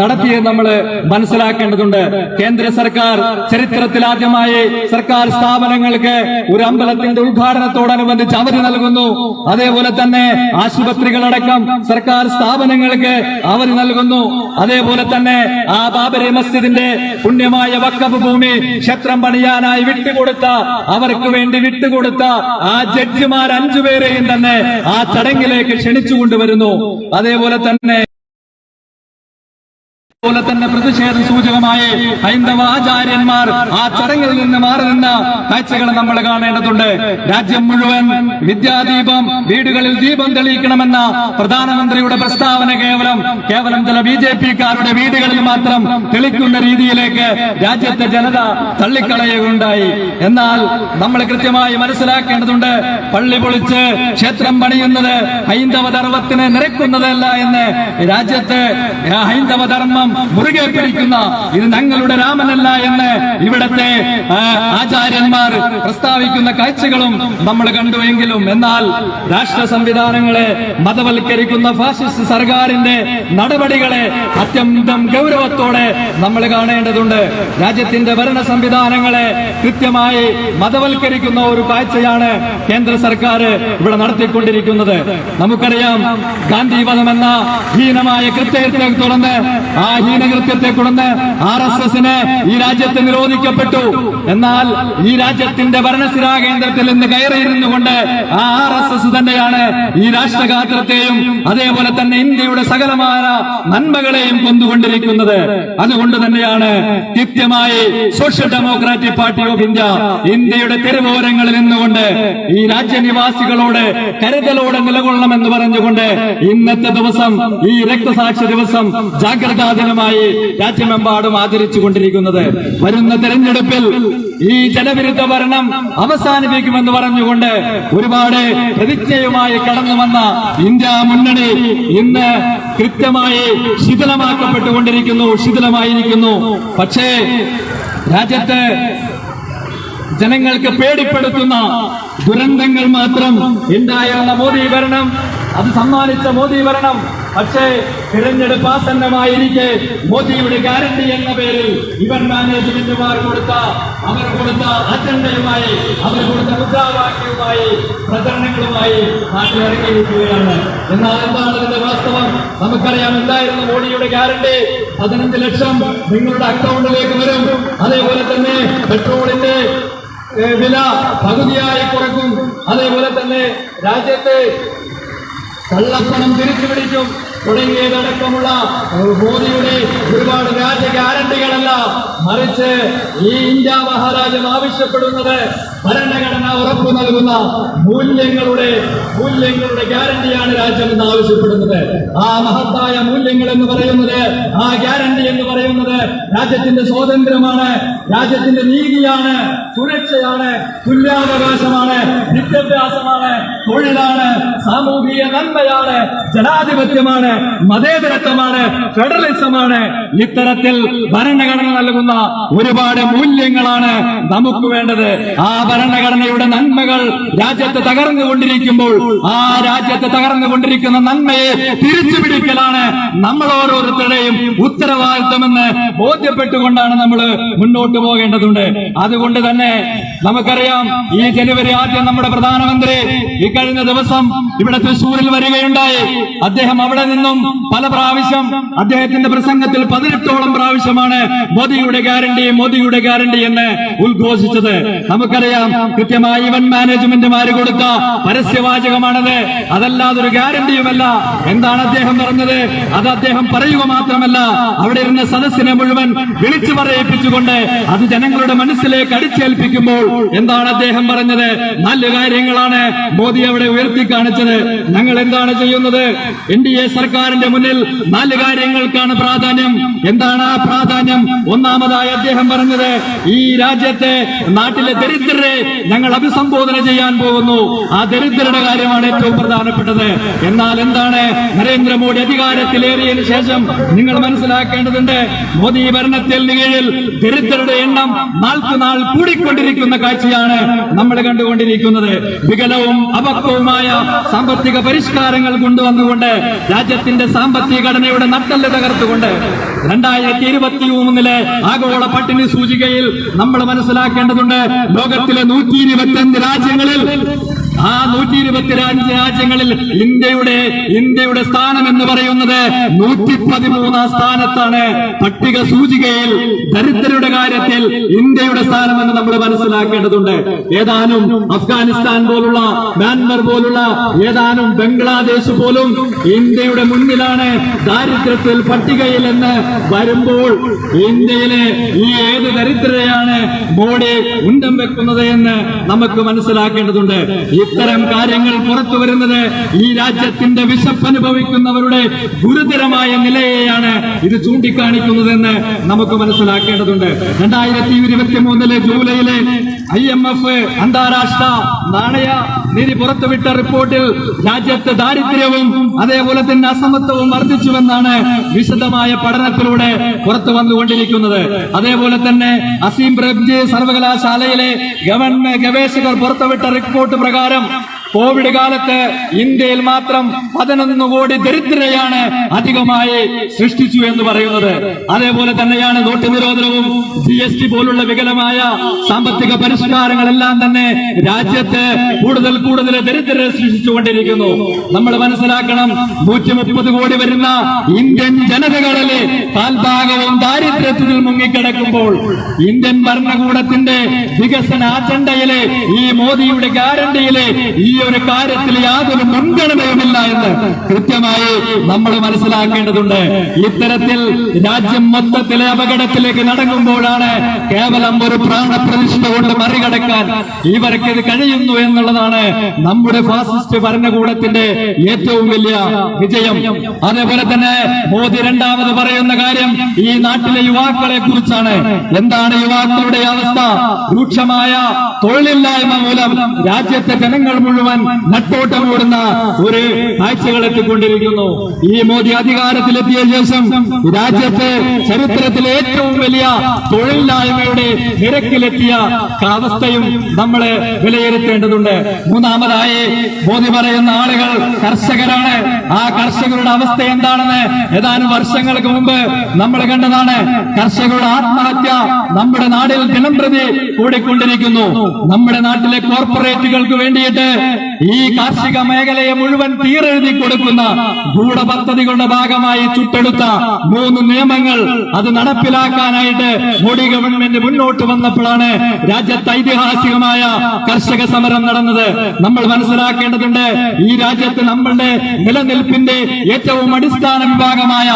നടത്തിയത് നമ്മൾ മനസ്സിലാക്കേണ്ടതുണ്ട്. കേന്ദ്ര സർക്കാർ ചരിത്രത്തിൽ ആദ്യമായി സർക്കാർ സ്ഥാപനങ്ങൾക്ക് ഒരു അമ്പലത്തിന്റെ ഉദ്ഘാടനത്തോടനുബന്ധിച്ച് അവധി നൽകുന്നു. അതേപോലെ തന്നെ ആശുപത്രികളടക്കം സർക്കാർ സ്ഥാപനങ്ങൾക്ക് അവധി നൽകുന്നു. അതേപോലെ തന്നെ ആ ബാബരി മസ്ജിദിന്റെ പുണ്യമായ വഖഫ് ഭൂമി ക്ഷേത്രം പണിയാനായി വിട്ടുകൊടുത്ത, അവർക്ക് വേണ്ടി വിട്ടുകൊടുത്ത ആ ജഡ്ജിമാർ 5 പേരെയും തന്നെ ആ ചടങ്ങിലേക്ക് ക്ഷണിച്ചുകൊണ്ടുവരുന്നു. അതേപോലെ തന്നെ പ്രതിഷേധ സൂചകമായി ഹൈന്ദവ ആചാര്യന്മാർ ആ ചടങ്ങിൽ നിന്ന് മാറി നിന്ന കാഴ്ചകൾ നമ്മൾ കാണേണ്ടതുണ്ട്. രാജ്യം മുഴുവൻ വിദ്യാദീപം, വീടുകളിൽ ദീപം തെളിയിക്കണമെന്ന പ്രധാനമന്ത്രിയുടെ പ്രസ്താവന കേവലം ചില BJP-ക്കാരുടെ വീടുകളിൽ മാത്രം തെളിക്കുന്ന രീതിയിലേക്ക് രാജ്യത്തെ ജനത തള്ളിക്കളയുകയുണ്ടായി. എന്നാൽ നമ്മൾ കൃത്യമായി മനസ്സിലാക്കേണ്ടതുണ്ട്, പള്ളി പൊളിച്ച് ക്ഷേത്രം പണിയുന്നത് ഹൈന്ദവ ധർമ്മത്തിന് നിരക്കുന്നതല്ല എന്ന് രാജ്യത്ത് ഹൈന്ദവ ധർമ്മം മുറുകെ പിടിക്കുന്ന, ഇത് ഞങ്ങളുടെ രാമനല്ല എന്ന് ഇവിടത്തെ ആചാര്യന്മാർ പ്രസ്താവിക്കുന്ന കാഴ്ചകളും നമ്മൾ കണ്ടുവെങ്കിലും, എന്നാൽ രാഷ്ട്ര സംവിധാനങ്ങളെ മതവൽക്കരിക്കുന്ന ഫാസിസ്റ്റ് സർക്കാരിന്റെ നടപടികളെ അത്യന്തം ഗൗരവത്തോടെ നമ്മൾ കാണേണ്ടതുണ്ട്. രാജ്യത്തിന്റെ ഭരണ സംവിധാനങ്ങളെ കൃത്യമായി മതവൽക്കരിക്കുന്ന ഒരു കാഴ്ചയാണ് കേന്ദ്ര സർക്കാർ ഇവിടെ നടത്തിക്കൊണ്ടിരിക്കുന്നത്. നമുക്കറിയാം, ഗാന്ധി വധം എന്ന ഹീനമായ കൃത്യത്തെ തുടർന്ന് ആ ഹീനകൃത്യത്തെ തുടർന്ന് RSSന് ഈ രാജ്യത്ത് നിരോധിക്കപ്പെട്ടു. എന്നാൽ ഈ രാജ്യത്തിന്റെ ഭരണസിരാ കേന്ദ്രത്തിൽ നിന്ന് കയറിയിരുന്നു കൊണ്ട് ആ RSS തന്നെയാണ് ഈ രാഷ്ട്രഘാതത്തെയും അതേപോലെ തന്നെ ഇന്ത്യയുടെ സകലമായ നന്മകളെയും കൊന്നുകൊണ്ടിരിക്കുന്നത്. അതുകൊണ്ട് തന്നെയാണ് കൃത്യമായി സോഷ്യൽ ഡെമോക്രാറ്റിക് പാർട്ടി ഓഫ് ഇന്ത്യയുടെ തെരുവോരങ്ങളിൽ നിന്നുകൊണ്ട് ഈ രാജ്യനിവാസികളോട് കരുതലോടെ നിലകൊള്ളണമെന്ന് പറഞ്ഞുകൊണ്ട് ഇന്നത്തെ ദിവസം, ഈ രക്തസാക്ഷി ദിവസം ജാഗ്രതാ ദിനമായി രാജ്യമെമ്പാടും ആചരിച്ചുകൊണ്ടിരിക്കുന്നത്. വരുന്ന തെരഞ്ഞെടുപ്പിൽ ഈ ജനവിരുദ്ധ ഭരണം അവസാനിപ്പിക്കുമെന്ന് പറഞ്ഞുകൊണ്ട് ഒരുപാട് പ്രതിജ്ഞയുമായി കടന്നു വന്ന ഇന്ത്യ മുന്നണി ഇന്ന് കൃത്യമായി ശിഥിലമായിരിക്കുന്നു. പക്ഷേ രാജ്യത്ത് ജനങ്ങൾക്ക് പേടിപ്പെടുത്തുന്ന ദുരന്തങ്ങൾ മാത്രം ഉണ്ടായിരുന്ന മോദി ഭരണം, അത് സമ്മാനിച്ച മോദി ഭരണം, പക്ഷേ തിരഞ്ഞെടുപ്പ് ആസന്നമായിരിക്കെ മോദിയുടെ ഗ്യാരണ്ടി എന്ന പേരിൽ ഇവന്റ് മാനേജ്മെന്റുമാർ കൊടുത്ത അജണ്ടയുമായി, അവർ കൊടുത്ത മുദ്രാവാക്യവുമായി, പ്രചരണങ്ങളുമായി നാട്ടിലിറങ്ങിയിരിക്കുകയാണ്. എന്നാൽ എന്താണ് ഇതിന്റെ വാസ്തവം? നമുക്കറിയാം, എന്തായിരുന്നു മോദിയുടെ ഗ്യാരണ്ടി? 15 ലക്ഷം നിങ്ങളുടെ അക്കൗണ്ടിലേക്ക് വരും. അതേപോലെ തന്നെ പെട്രോളിന്റെ വില പകുതിയായി കുറക്കും. അതേപോലെ തന്നെ രാജ്യത്തെ കള്ളപ്പണം തിരിച്ചു പിടിക്കും തുടങ്ങിയതടക്കമുള്ള മോദിയുടെ ഒരുപാട് രാജ്യ ഗ്യാരണ്ടികളല്ല, മറിച്ച് ഈ ഇന്ത്യ മഹാരാജ്യം ആവശ്യപ്പെടുന്നത് ഭരണഘടന ഉറപ്പു നൽകുന്ന മൂല്യങ്ങളുടെ ഗ്യാരണ്ടിയാണ് രാജ്യം എന്ന് ആവശ്യപ്പെടുന്നത്. ആ മഹത്തായ മൂല്യങ്ങൾ എന്ന് പറയുന്നത്, ആ ഗ്യാരണ്ടി എന്ന് പറയുന്നത് രാജ്യത്തിന്റെ സ്വാതന്ത്ര്യമാണ്, രാജ്യത്തിന്റെ നീതിയാണ്, സുരക്ഷയാണ്, തുല്യാവകാശമാണ്, വിദ്യാഭ്യാസമാണ്, തൊഴിലാണ്, സാമൂഹിക നന്മയാണ്, ജനാധിപത്യമാണ്, മതേതരത്വമാണ്, ഫെഡറലിസമാണ്. ഇത്തരത്തിൽ ഭരണഘടന നൽകുന്ന ഒരുപാട് മൂല്യങ്ങളാണ് നമുക്ക് വേണ്ടത്. ആ ഭരണഘടനയുടെ നന്മകൾ രാജ്യത്ത് തകർന്നുകൊണ്ടിരിക്കുമ്പോൾ ആ രാജ്യത്ത് തകർന്നുകൊണ്ടിരിക്കുന്ന നന്മയെ തിരിച്ചുപിടിക്കലാണ് നമ്മൾ ഓരോരുത്തരുടെയും ഉത്തരവാദിത്വമെന്ന് ബോധ്യപ്പെട്ടുകൊണ്ടാണ് നമ്മൾ മുന്നോട്ട് പോകേണ്ടതുണ്ട്. അതുകൊണ്ട് തന്നെ നമുക്കറിയാം, ഈ ജനുവരി ആദ്യം നമ്മുടെ പ്രധാനമന്ത്രി ഇക്കഴിഞ്ഞ ദിവസം ഇവിടെ തൃശ്ശൂരിൽ വരികയുണ്ടായി. അദ്ദേഹം അവിടെ നിന്നും പല പ്രാവശ്യം അദ്ദേഹത്തിന്റെ പ്രസംഗത്തിൽ 18ഓളം പ്രാവശ്യമാണ് മോദിയുടെ ഗ്യാരണ്ടി എന്ന് ഉദ്ഘോഷിച്ചത്. നമുക്കറിയാം, കൃത്യമായി ഇവന്റ് മാനേജ്മെന്റുമാര് കൊടുത്ത പരസ്യവാചകമാണത്, അതല്ലാതൊരു ഗ്യാരണ്ടിയുമല്ല. എന്താണ് അദ്ദേഹം പറഞ്ഞത്? അത് അദ്ദേഹം പറയുക മാത്രമല്ല, അവിടെ ഇരുന്ന സദസ്സിനെ മുഴുവൻ വിളിച്ചു പറയിപ്പിച്ചുകൊണ്ട് അത് ജനങ്ങളുടെ മനസ്സിലേക്ക് അടിച്ചേൽപ്പിക്കുമ്പോൾ എന്താണ് അദ്ദേഹം പറഞ്ഞത്? 4 കാര്യങ്ങളാണ് മോദി അവിടെ ഉയർത്തി കാണിച്ചത്. ഞങ്ങൾ എന്താണ് ചെയ്യുന്നത്? NDA സർക്കാരിന്റെ മുന്നിൽ 4 കാര്യങ്ങൾക്കാണ് പ്രാധാന്യം. എന്താണ് ആ പ്രാധാന്യം? ഒന്നാമതായി അദ്ദേഹം പറഞ്ഞത്, ഈ രാജ്യത്തെ നാട്ടിലെ ദരിദ്രരെ ദരിദ്രരെ ഞങ്ങൾ അഭിസംബോധന ചെയ്യാൻ പോകുന്നു. ആ ദരിദ്രരുടെ കാര്യമാണ് ഏറ്റവും പ്രധാനപ്പെട്ടത്. എന്നാൽ എന്താണ് നരേന്ദ്രമോദി അധികാരത്തിലേറിയതിനു ശേഷം നിങ്ങൾ മനസ്സിലാക്കേണ്ടതുണ്ട്, മോദി ഭരണത്തിൽ കീഴിൽ ദരിദ്രരുടെ എണ്ണം നാൾക്കുനാൾ കൂടിക്കൊണ്ടിരിക്കുന്ന കാഴ്ചയാണ് നമ്മൾ കണ്ടുകൊണ്ടിരിക്കുന്നത്. വികലവും അപക്വവുമായ സാമ്പത്തിക പരിഷ്കാരങ്ങൾ കൊണ്ടുവന്നുകൊണ്ട് രാജ്യത്തിന്റെ സാമ്പത്തിക ഘടനയുടെ നട്ടെല്ല് തകർത്തുകൊണ്ട് 2023 ആഗോള പട്ടിണി സൂചികയിൽ നമ്മൾ മനസ്സിലാക്കേണ്ടതുണ്ട്, ലോകത്തിലെ 125 രാജ്യങ്ങളിൽ ആ 125 രാജ്യങ്ങളിൽ ഇന്ത്യയുടെ സ്ഥാനം എന്ന് പറയുന്നത് 113 സ്ഥാനത്താണ്. പട്ടിക സൂചികയിൽ ദരിദ്രരുടെ കാര്യത്തിൽ ഇന്ത്യയുടെ സ്ഥാനമെന്ന് നമ്മൾ മനസ്സിലാക്കേണ്ടതുണ്ട്. ഏതാനും അഫ്ഗാനിസ്ഥാൻ പോലുള്ള, മ്യാൻമർ പോലുള്ള, ഏതാനും ബംഗ്ലാദേശ് പോലും ഇന്ത്യയുടെ മുന്നിലാണ് ദാരിദ്ര്യത്തിൽ പട്ടികയിൽ എന്ന് വരുമ്പോൾ ഇന്ത്യയിലെ ഈ ഏത് ദരിദ്രരെയാണ് മോഡി ഉന്നം വെക്കുന്നത് എന്ന് നമുക്ക് മനസ്സിലാക്കേണ്ടതുണ്ട്. ഇത്തരം കാര്യങ്ങൾ പുറത്തു വരുന്നത് ഈ രാജ്യത്തിന്റെ വിശപ്പ് അനുഭവിക്കുന്നവരുടെ ഗുരുതരമായ നിലയെയാണ് ഇത് ചൂണ്ടിക്കാണിക്കുന്നതെന്ന് നമുക്ക് മനസ്സിലാക്കേണ്ടതുണ്ട്. 2023 ജൂലൈയിലെ IMF അന്താരാഷ്ട്ര നാണയ നിധി പുറത്തുവിട്ട റിപ്പോർട്ടിൽ രാജ്യത്ത് ദാരിദ്ര്യവും അതേപോലെ തന്നെ അസമത്വവും വർദ്ധിച്ചുവെന്നാണ് വിശദമായ പഠനത്തിലൂടെ പുറത്തു വന്നുകൊണ്ടിരിക്കുന്നത്. അതേപോലെ തന്നെ അസീം പ്രേംജി സർവകലാശാലയിലെ ഗവേഷകർ പുറത്തുവിട്ട റിപ്പോർട്ട് പ്രകാരം കോവിഡ് കാലത്ത് ഇന്ത്യയിൽ മാത്രം 11 കോടി ദരിദ്രരെയാണ് അധികമായി സൃഷ്ടിച്ചു എന്ന് പറയുന്നത്. അതേപോലെ തന്നെയാണ് നോട്ട് നിരോധനവും GST പോലുള്ള വികലമായ സാമ്പത്തിക പരിഷ്കാരങ്ങളെല്ലാം തന്നെ രാജ്യത്ത് കൂടുതൽ ദരിദ്രരെ സൃഷ്ടിച്ചുകൊണ്ടിരിക്കുന്നു. നമ്മൾ മനസ്സിലാക്കണം, 130 കോടി വരുന്ന ഇന്ത്യൻ ജനതകളിലെ കാൽഭാഗവും ദാരിദ്ര്യത്തിൽ മുങ്ങിക്കിടക്കുമ്പോൾ ഇന്ത്യൻ ഭരണകൂടത്തിന്റെ വികസന അജണ്ടയിലെ ഈ മോദിയുടെ ഗ്യാരണ്ടിയിലെ ഈ ഒരു കാര്യത്തിൽ യാതൊരു മുൻഗണനയുമില്ല എന്ന് കൃത്യമായി നമ്മൾ മനസ്സിലാക്കേണ്ടതുണ്ട്. ഇത്തരത്തിൽ രാജ്യം മൊത്തത്തിലെ അപകടത്തിലേക്ക് നടക്കുമ്പോഴാണ് കേവലം ഒരു പ്രാണപ്രതിഷ്ഠ കൊണ്ട് മറികടക്കാൻ ഇവർക്ക് ഇത് കഴിയുന്നു എന്നുള്ളതാണ് നമ്മുടെ ഫാസിസ്റ്റ് ഭരണകൂടത്തിന്റെ ഏറ്റവും വലിയ വിജയം. അതേപോലെ തന്നെ മോദി രണ്ടാമത് പറയുന്ന കാര്യം ഈ നാട്ടിലെ യുവാക്കളെ കുറിച്ചാണ്. എന്താണ് യുവാക്കളുടെ അവസ്ഥ? രൂക്ഷമായ തൊഴിലില്ലായ്മ മൂലം രാജ്യത്തെ ജനങ്ങൾ മുഴുവൻ നട്ടോട്ടമോടുന്ന ഒരു കാഴ്ചകൾ എത്തിക്കൊണ്ടിരിക്കുന്നു. ഈ മോദി അധികാരത്തിലെത്തിയ ശേഷം രാജ്യത്തെ ചരിത്രത്തിലെ ഏറ്റവും വലിയ തൊഴിലില്ലായ്മയുടെ നിരക്കിലെത്തിയ അവസ്ഥയും നമ്മൾ വിലയിരുത്തേണ്ടതുണ്ട്. മൂന്നാമതായി മോദി പറയുന്ന ആളുകൾ കർഷകരാണ്. ആ കർഷകരുടെ അവസ്ഥ എന്താണെന്ന് ഏതാനും വർഷങ്ങൾക്ക് മുമ്പ് നമ്മൾ കണ്ടതാണ്. കർഷകരുടെ ആത്മഹത്യ നമ്മുടെ നാട്ടിൽ ദിനംപ്രതി കൂടിക്കൊണ്ടിരിക്കുന്നു. നമ്മുടെ നാട്ടിലെ കോർപ്പറേറ്റുകൾക്ക് വേണ്ടിയിട്ട് ഈ കാർഷിക മേഖലയെ മുഴുവൻ തീരെഴുതി കൊടുക്കുന്ന ഗൂഢപദ്ധതികളുടെ ഭാഗമായി ചുട്ടെടുത്ത 3 നിയമങ്ങൾ അത് നടപ്പിലാക്കാനായിട്ട് മോഡി ഗവൺമെന്റ് മുന്നോട്ട് വന്നപ്പോഴാണ് രാജ്യത്ത് ഐതിഹാസികമായ കർഷക സമരം നടന്നത്. നമ്മൾ മനസ്സിലാക്കേണ്ടതുണ്ട്, ഈ രാജ്യത്ത് നമ്മളുടെ നിലനിൽപ്പിന്റെ ഏറ്റവും അടിസ്ഥാന വിഭാഗമായ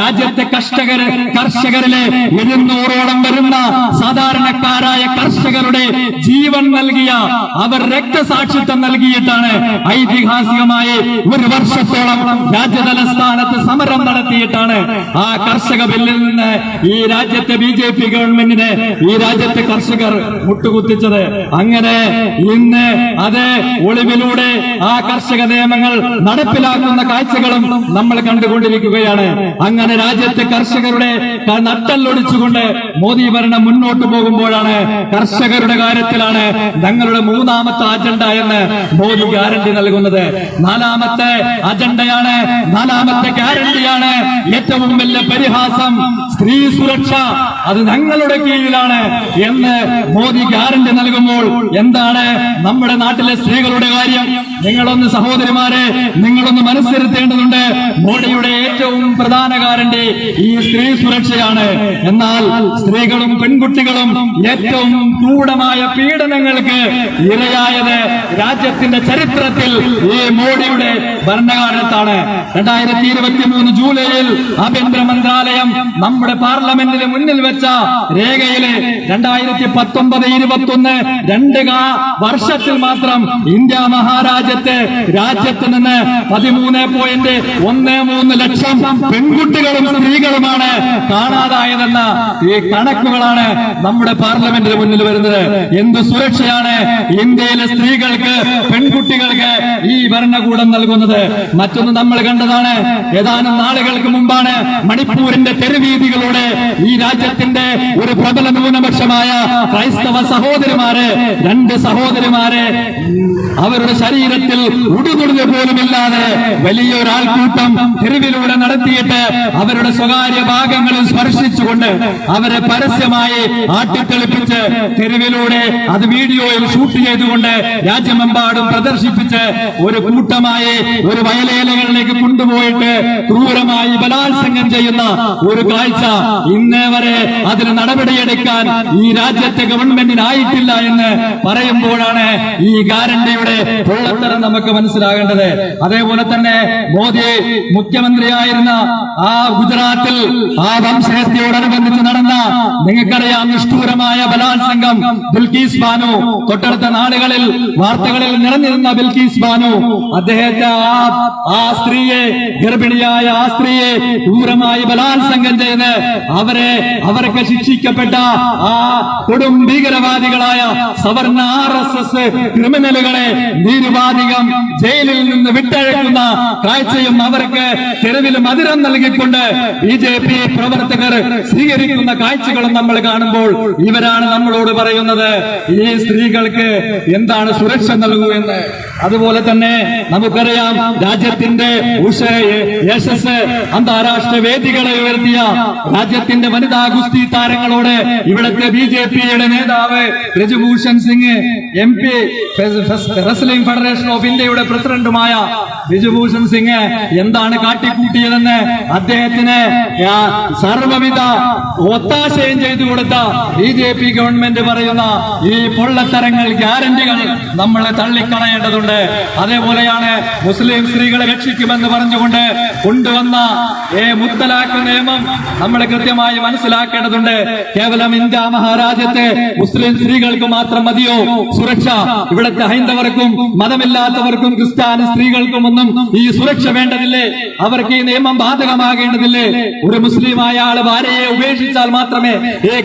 രാജ്യത്തെ കർഷകരിലെ 700ഓളം വരുന്ന സാധാരണക്കാരായ കർഷകരുടെ ജീവൻ നൽകിയ, അവർ രക്തസാക്ഷിത്വം നൽകിയിട്ടാണ് ഐതിഹാസികമായി 1 വർഷത്തോളം രാജ്യതലസ്ഥാനത്ത് സമരം നടത്തിയിട്ടാണ് ആ കർഷക ബില്ലിൽ നിന്ന് ഈ രാജ്യത്തെ BJP ഗവൺമെന്റിനെ ഈ രാജ്യത്തെ കർഷകർ മുട്ടുകുത്തിച്ചത്. അങ്ങനെ ഇന്ന് അത് ഒളിവിലൂടെ ആ കർഷക നിയമങ്ങൾ നടപ്പിലാക്കുന്ന കാഴ്ചകളും നമ്മൾ കണ്ടുകൊണ്ടിരിക്കുകയാണ്. അങ്ങനെ രാജ്യത്തെ കർഷകരുടെ നട്ടെല്ലൊടിച്ചുകൊണ്ട് മോദി ഭരണം മുന്നോട്ട് പോകുമ്പോഴാണ് കർഷകരുടെ കാര്യത്തിലാണ് ഞങ്ങളുടെ 3ാമത്തെ അജണ്ട എന്ന് മോദി ഗ്യാരണ്ടി നൽകുന്നത്. 4ാമത്തെ അജണ്ടയാണ്, 4ാമത്തെ ഗ്യാരണ്ടിയാണ് ഏറ്റവും വലിയ പരിഹാസം. സ്ത്രീ സുരക്ഷ അത് ഞങ്ങളുടെ കീഴിലാണ് എന്ന് മോദി ഗ്യാരണ്ടി നൽകുമ്പോൾ എന്താണ് നമ്മുടെ നാട്ടിലെ സ്ത്രീകളുടെ കാര്യം? നിങ്ങളൊന്ന് സഹോദരിമാരെ, നിങ്ങളൊന്ന് മനസ്സിരുത്തേണ്ടതുണ്ട്. മോഡിയുടെ ഏറ്റവും പ്രധാന ഗ്യാരണ്ടി ഈ സ്ത്രീ സുരക്ഷയാണ്. എന്നാൽ സ്ത്രീകളും പെൺകുട്ടികളും ഏറ്റവും ക്രൂരമായ പീഡനങ്ങൾക്ക് ഇരയായത് രാജ്യത്തിന്റെ ചരിത്രത്തിൽ ഈ മോഡിയുടെ ഭരണകാലത്താണ്. 2023 ജൂലൈയിൽ ആഭ്യന്തര മന്ത്രാലയം നമ്മുടെ പാർലമെന്റിന് മുന്നിൽ വെച്ച രേഖയില് 2019-21 2 വർഷത്തിൽ മാത്രം ഇന്ത്യ മഹാരാജ്യത്ത് രാജ്യത്ത് നിന്ന് 13.13 ലക്ഷം പെൺകുട്ടികളും സ്ത്രീകളുമാണ് കാണാതായതെന്ന ഈ കണക്കുകളാണ് നമ്മുടെ പാർലമെന്റിന് മുന്നിൽ വരുന്നത്. എന്ത് സുരക്ഷയാണ് ഇന്ത്യയിലെ സ്ത്രീകൾക്ക്, പെൺകുട്ടികൾക്ക് ഈ ഭരണകൂടം നൽകുന്നത്? മറ്റൊന്ന് നമ്മൾ കണ്ടതാണ്. ഏതാനും നാളുകൾക്ക് മുമ്പാണ് മണിപ്പൂരിന്റെ തെരുവീതികളോടെ ഈ രാജ്യത്തിന്റെ ഒരു പ്രബല ന്യൂനപക്ഷമായ ക്രൈസ്തവ സഹോദരിമാരെ, 2 സഹോദരിമാരെ അവരുടെ ശരീരത്തിൽ ഉടുതുണിഞ്ഞു പോലുമില്ലാതെ വലിയൊരാൾക്കൂട്ടം തെരുവിലൂടെ നടത്തിയിട്ട് അവരുടെ സ്വകാര്യ ഭാഗങ്ങളിൽ സ്പർശിച്ചുകൊണ്ട് അവരെ പരസ്യമായി ആട്ടിത്തെളിപ്പിച്ച് തെരുവിലൂടെ അത് വീഡിയോയിൽ ഷൂട്ട് ചെയ്തുകൊണ്ട് രാജ്യമെമ്പാടും പ്രദർശിപ്പിച്ച് ഒരു കൂട്ടമായി ഒരു വയലേലകളിലേക്ക് കൊണ്ടുപോയിട്ട് ക്രൂരമായി ബലാത്സംഗം ചെയ്യുന്ന ഒരു കാഴ്ച ഇന്നേ വരെ അതിന് നടപടിയെടുക്കാൻ ഈ രാജ്യത്തെ ഗവൺമെന്റിനായിട്ടില്ല എന്ന് പറയുമ്പോഴാണ് ഈ ഗ്യാരണ്ടിയുടെ പൊള്ളത്തരം നമുക്ക് മനസ്സിലാകേണ്ടത്. അതേപോലെ തന്നെ മോദി മുഖ്യമന്ത്രിയായിരുന്ന ആ ഗുജറാത്തിൽ ആ വംശഹത്യയോടനുബന്ധിച്ച് നടന്ന നിങ്ങൾക്കറിയാം നിഷ്ഠൂരമായ ബലാത്സംഗം ബിൽക്കീസ് ബാനു, തൊട്ടടുത്ത നാടുകളിൽ വാർത്തകളിൽ നിറഞ്ഞിരുന്ന ബിൽക്കീസ് ബാനു, അദ്ദേഹത്തെ ആ സ്ത്രീയെ, ഗർഭിണിയായ ആ സ്ത്രീയെ ക്രൂരമായി ബലാത്സംഗം ചെയ്ത് അവർക്ക് ശിക്ഷിക്കപ്പെട്ട ആ കൊടും ഭീകരവാദികളായ സവർണ RSS ക്രിമിനലുകളെ നിരുപാധികം ജയിലിൽ നിന്ന് വിട്ടയക്കുന്ന കാഴ്ചയും അവർക്ക് തെരുവിൽ മധുരം നൽകിക്കൊണ്ട് BJP പ്രവർത്തകർ സ്വീകരിക്കുന്ന കാഴ്ചകളും നമ്മൾ കാണുമ്പോൾ ഇവരാണ് നമ്മളോട് പറയുന്നത് ഈ സ്ത്രീകൾക്ക് എന്താണ് സുരക്ഷ നൽകൂ എന്ന്. അതുപോലെ തന്നെ നമുക്കറിയാം രാജ്യത്തിന്റെ യശസ് അന്താരാഷ്ട്ര വേദികളെ ഉയർത്തിയ രാജ്യത്തിന്റെ വനിതാ ഗുസ്തി താരങ്ങളോട് ഇവിടുത്തെ BJPയുടെ നേതാവ് Brij Bhushan Singh MP, wrestling federation of ഇന്ത്യയുടെ പ്രസിഡന്റുമായ ബ്രിജ്ഭൂഷൺ സിംഗ് എന്താണ് കാട്ടിക്കൂട്ടിയതെന്ന് അദ്ദേഹത്തിന് സർവ്വവിധ ഒത്താശയും ചെയ്തു കൊടുത്ത BJP ഗവൺമെന്റ് പറയുന്ന ഈ പൊള്ളത്തരങ്ങൾ, ഗ്യാരണ്ടികൾ നമ്മൾ തള്ളിക്കളയേണ്ടതുണ്ട്. അതേപോലെയാണ് മുസ്ലിം സ്ത്രീകളെ രക്ഷിക്കുമെന്ന് പറഞ്ഞുകൊണ്ട് കൊണ്ടുവന്ന മുത്തലാഖ് നിയമം നമ്മൾ കൃത്യമായി മനസ്സിലാക്കേണ്ടതുണ്ട്. കേവലം ഇന്ത്യ മഹാരാജ്യത്തെ മുസ്ലിം സ്ത്രീകൾക്ക് മാത്രം മതിയോ സുരക്ഷ? ഇവിടുത്തെ ഹൈന്ദവർക്കും മതമില്ലാത്തവർക്കും ക്രിസ്ത്യാനി സ്ത്രീകൾക്കും ഒന്നും ഈ സുരക്ഷ വേണ്ടതില്ലേ? അവർക്ക് ഈ നിയമം ബാധകമാകേണ്ടതില്ലേ? ഒരു മുസ്ലിമായ ആള് ഭാര്യയെ ഉപേക്ഷിച്ചാൽ മാത്രമേ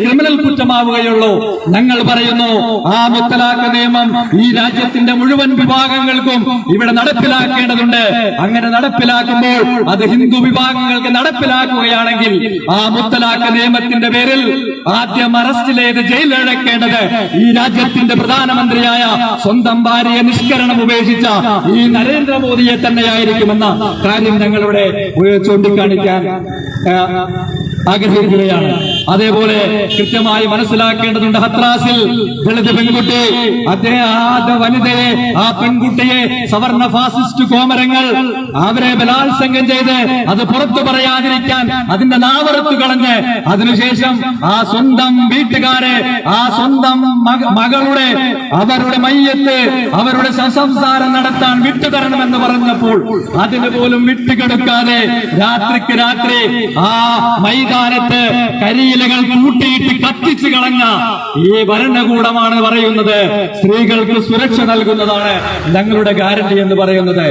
ക്രിമിനൽ കുറ്റമാവുകയുള്ളൂ. ഞങ്ങൾ പറയുന്നു ആ മുത്തലാഖ് നിയമം ഈ രാജ്യത്തിന്റെ മുഴുവൻ വിഭാഗങ്ങൾക്കും ഇവിടെ നടപ്പിലാക്കേണ്ടതുണ്ട്. അങ്ങനെ നടപ്പിലാക്കുമ്പോൾ അത് ഹിന്ദു വിഭാഗങ്ങൾക്ക് നടപ്പിലാക്കുകയാണെങ്കിൽ ആ മുത്തലാഖ് നിയമത്തിന്റെ പേരിൽ ആദ്യം അറസ്റ്റ് ചെയ്ത് ജയിലിലടക്കേണ്ടത് ഈ രാജ്യത്തിന്റെ പ്രധാനമന്ത്രിയായ സ്വന്തം ഭാര്യയെ നിഷ്കരണം ഉപേക്ഷിച്ച ഈ നരേന്ദ്രമോദിയെ തന്നെയായിരിക്കുമെന്ന കാര്യം ഞങ്ങളിവിടെ ചൂണ്ടിക്കാണിക്കാൻ ആഗ്രഹിക്കുകയാണ്. അതേപോലെ കൃത്യമായി മനസ്സിലാക്കേണ്ടതുണ്ട്. ഹത്രാസിൽ ദളിത് പെൺകുട്ടി, അദ്ദേഹം വനിതയെ, ആ പെൺകുട്ടിയെ സവർണ ഫാസിസ്റ്റ് കോമരങ്ങൾ അവരെ ബലാത്സംഗം ചെയ്ത് അത് പുറത്തു പറയാതിരിക്കാൻ അതിന്റെ നാവറുത്ത് കളഞ്ഞ് അതിനുശേഷം ആ സ്വന്തം വീട്ടുകാരെ, ആ സ്വന്തം മകളുടെ അവരുടെ മയ്യത്ത് അവരുടെ സംസാരം നടത്താൻ വിട്ടുതരണമെന്ന് പറഞ്ഞപ്പോൾ അതിന് പോലും വിട്ടുകൊടുക്കാതെ രാത്രിക്ക് രാത്രി ആ മൈതാനത്ത് കരിയിലകൾ കൂട്ടിയിട്ട് കത്തിച്ചു കളഞ്ഞ ഈ ഭരണകൂടമാണ് പറയുന്നത് സ്ത്രീകൾക്ക് സുരക്ഷ നൽകുന്നതാണ് ഞങ്ങളുടെ ഗ്യാരണ്ടി എന്ന് പറയുന്നത്.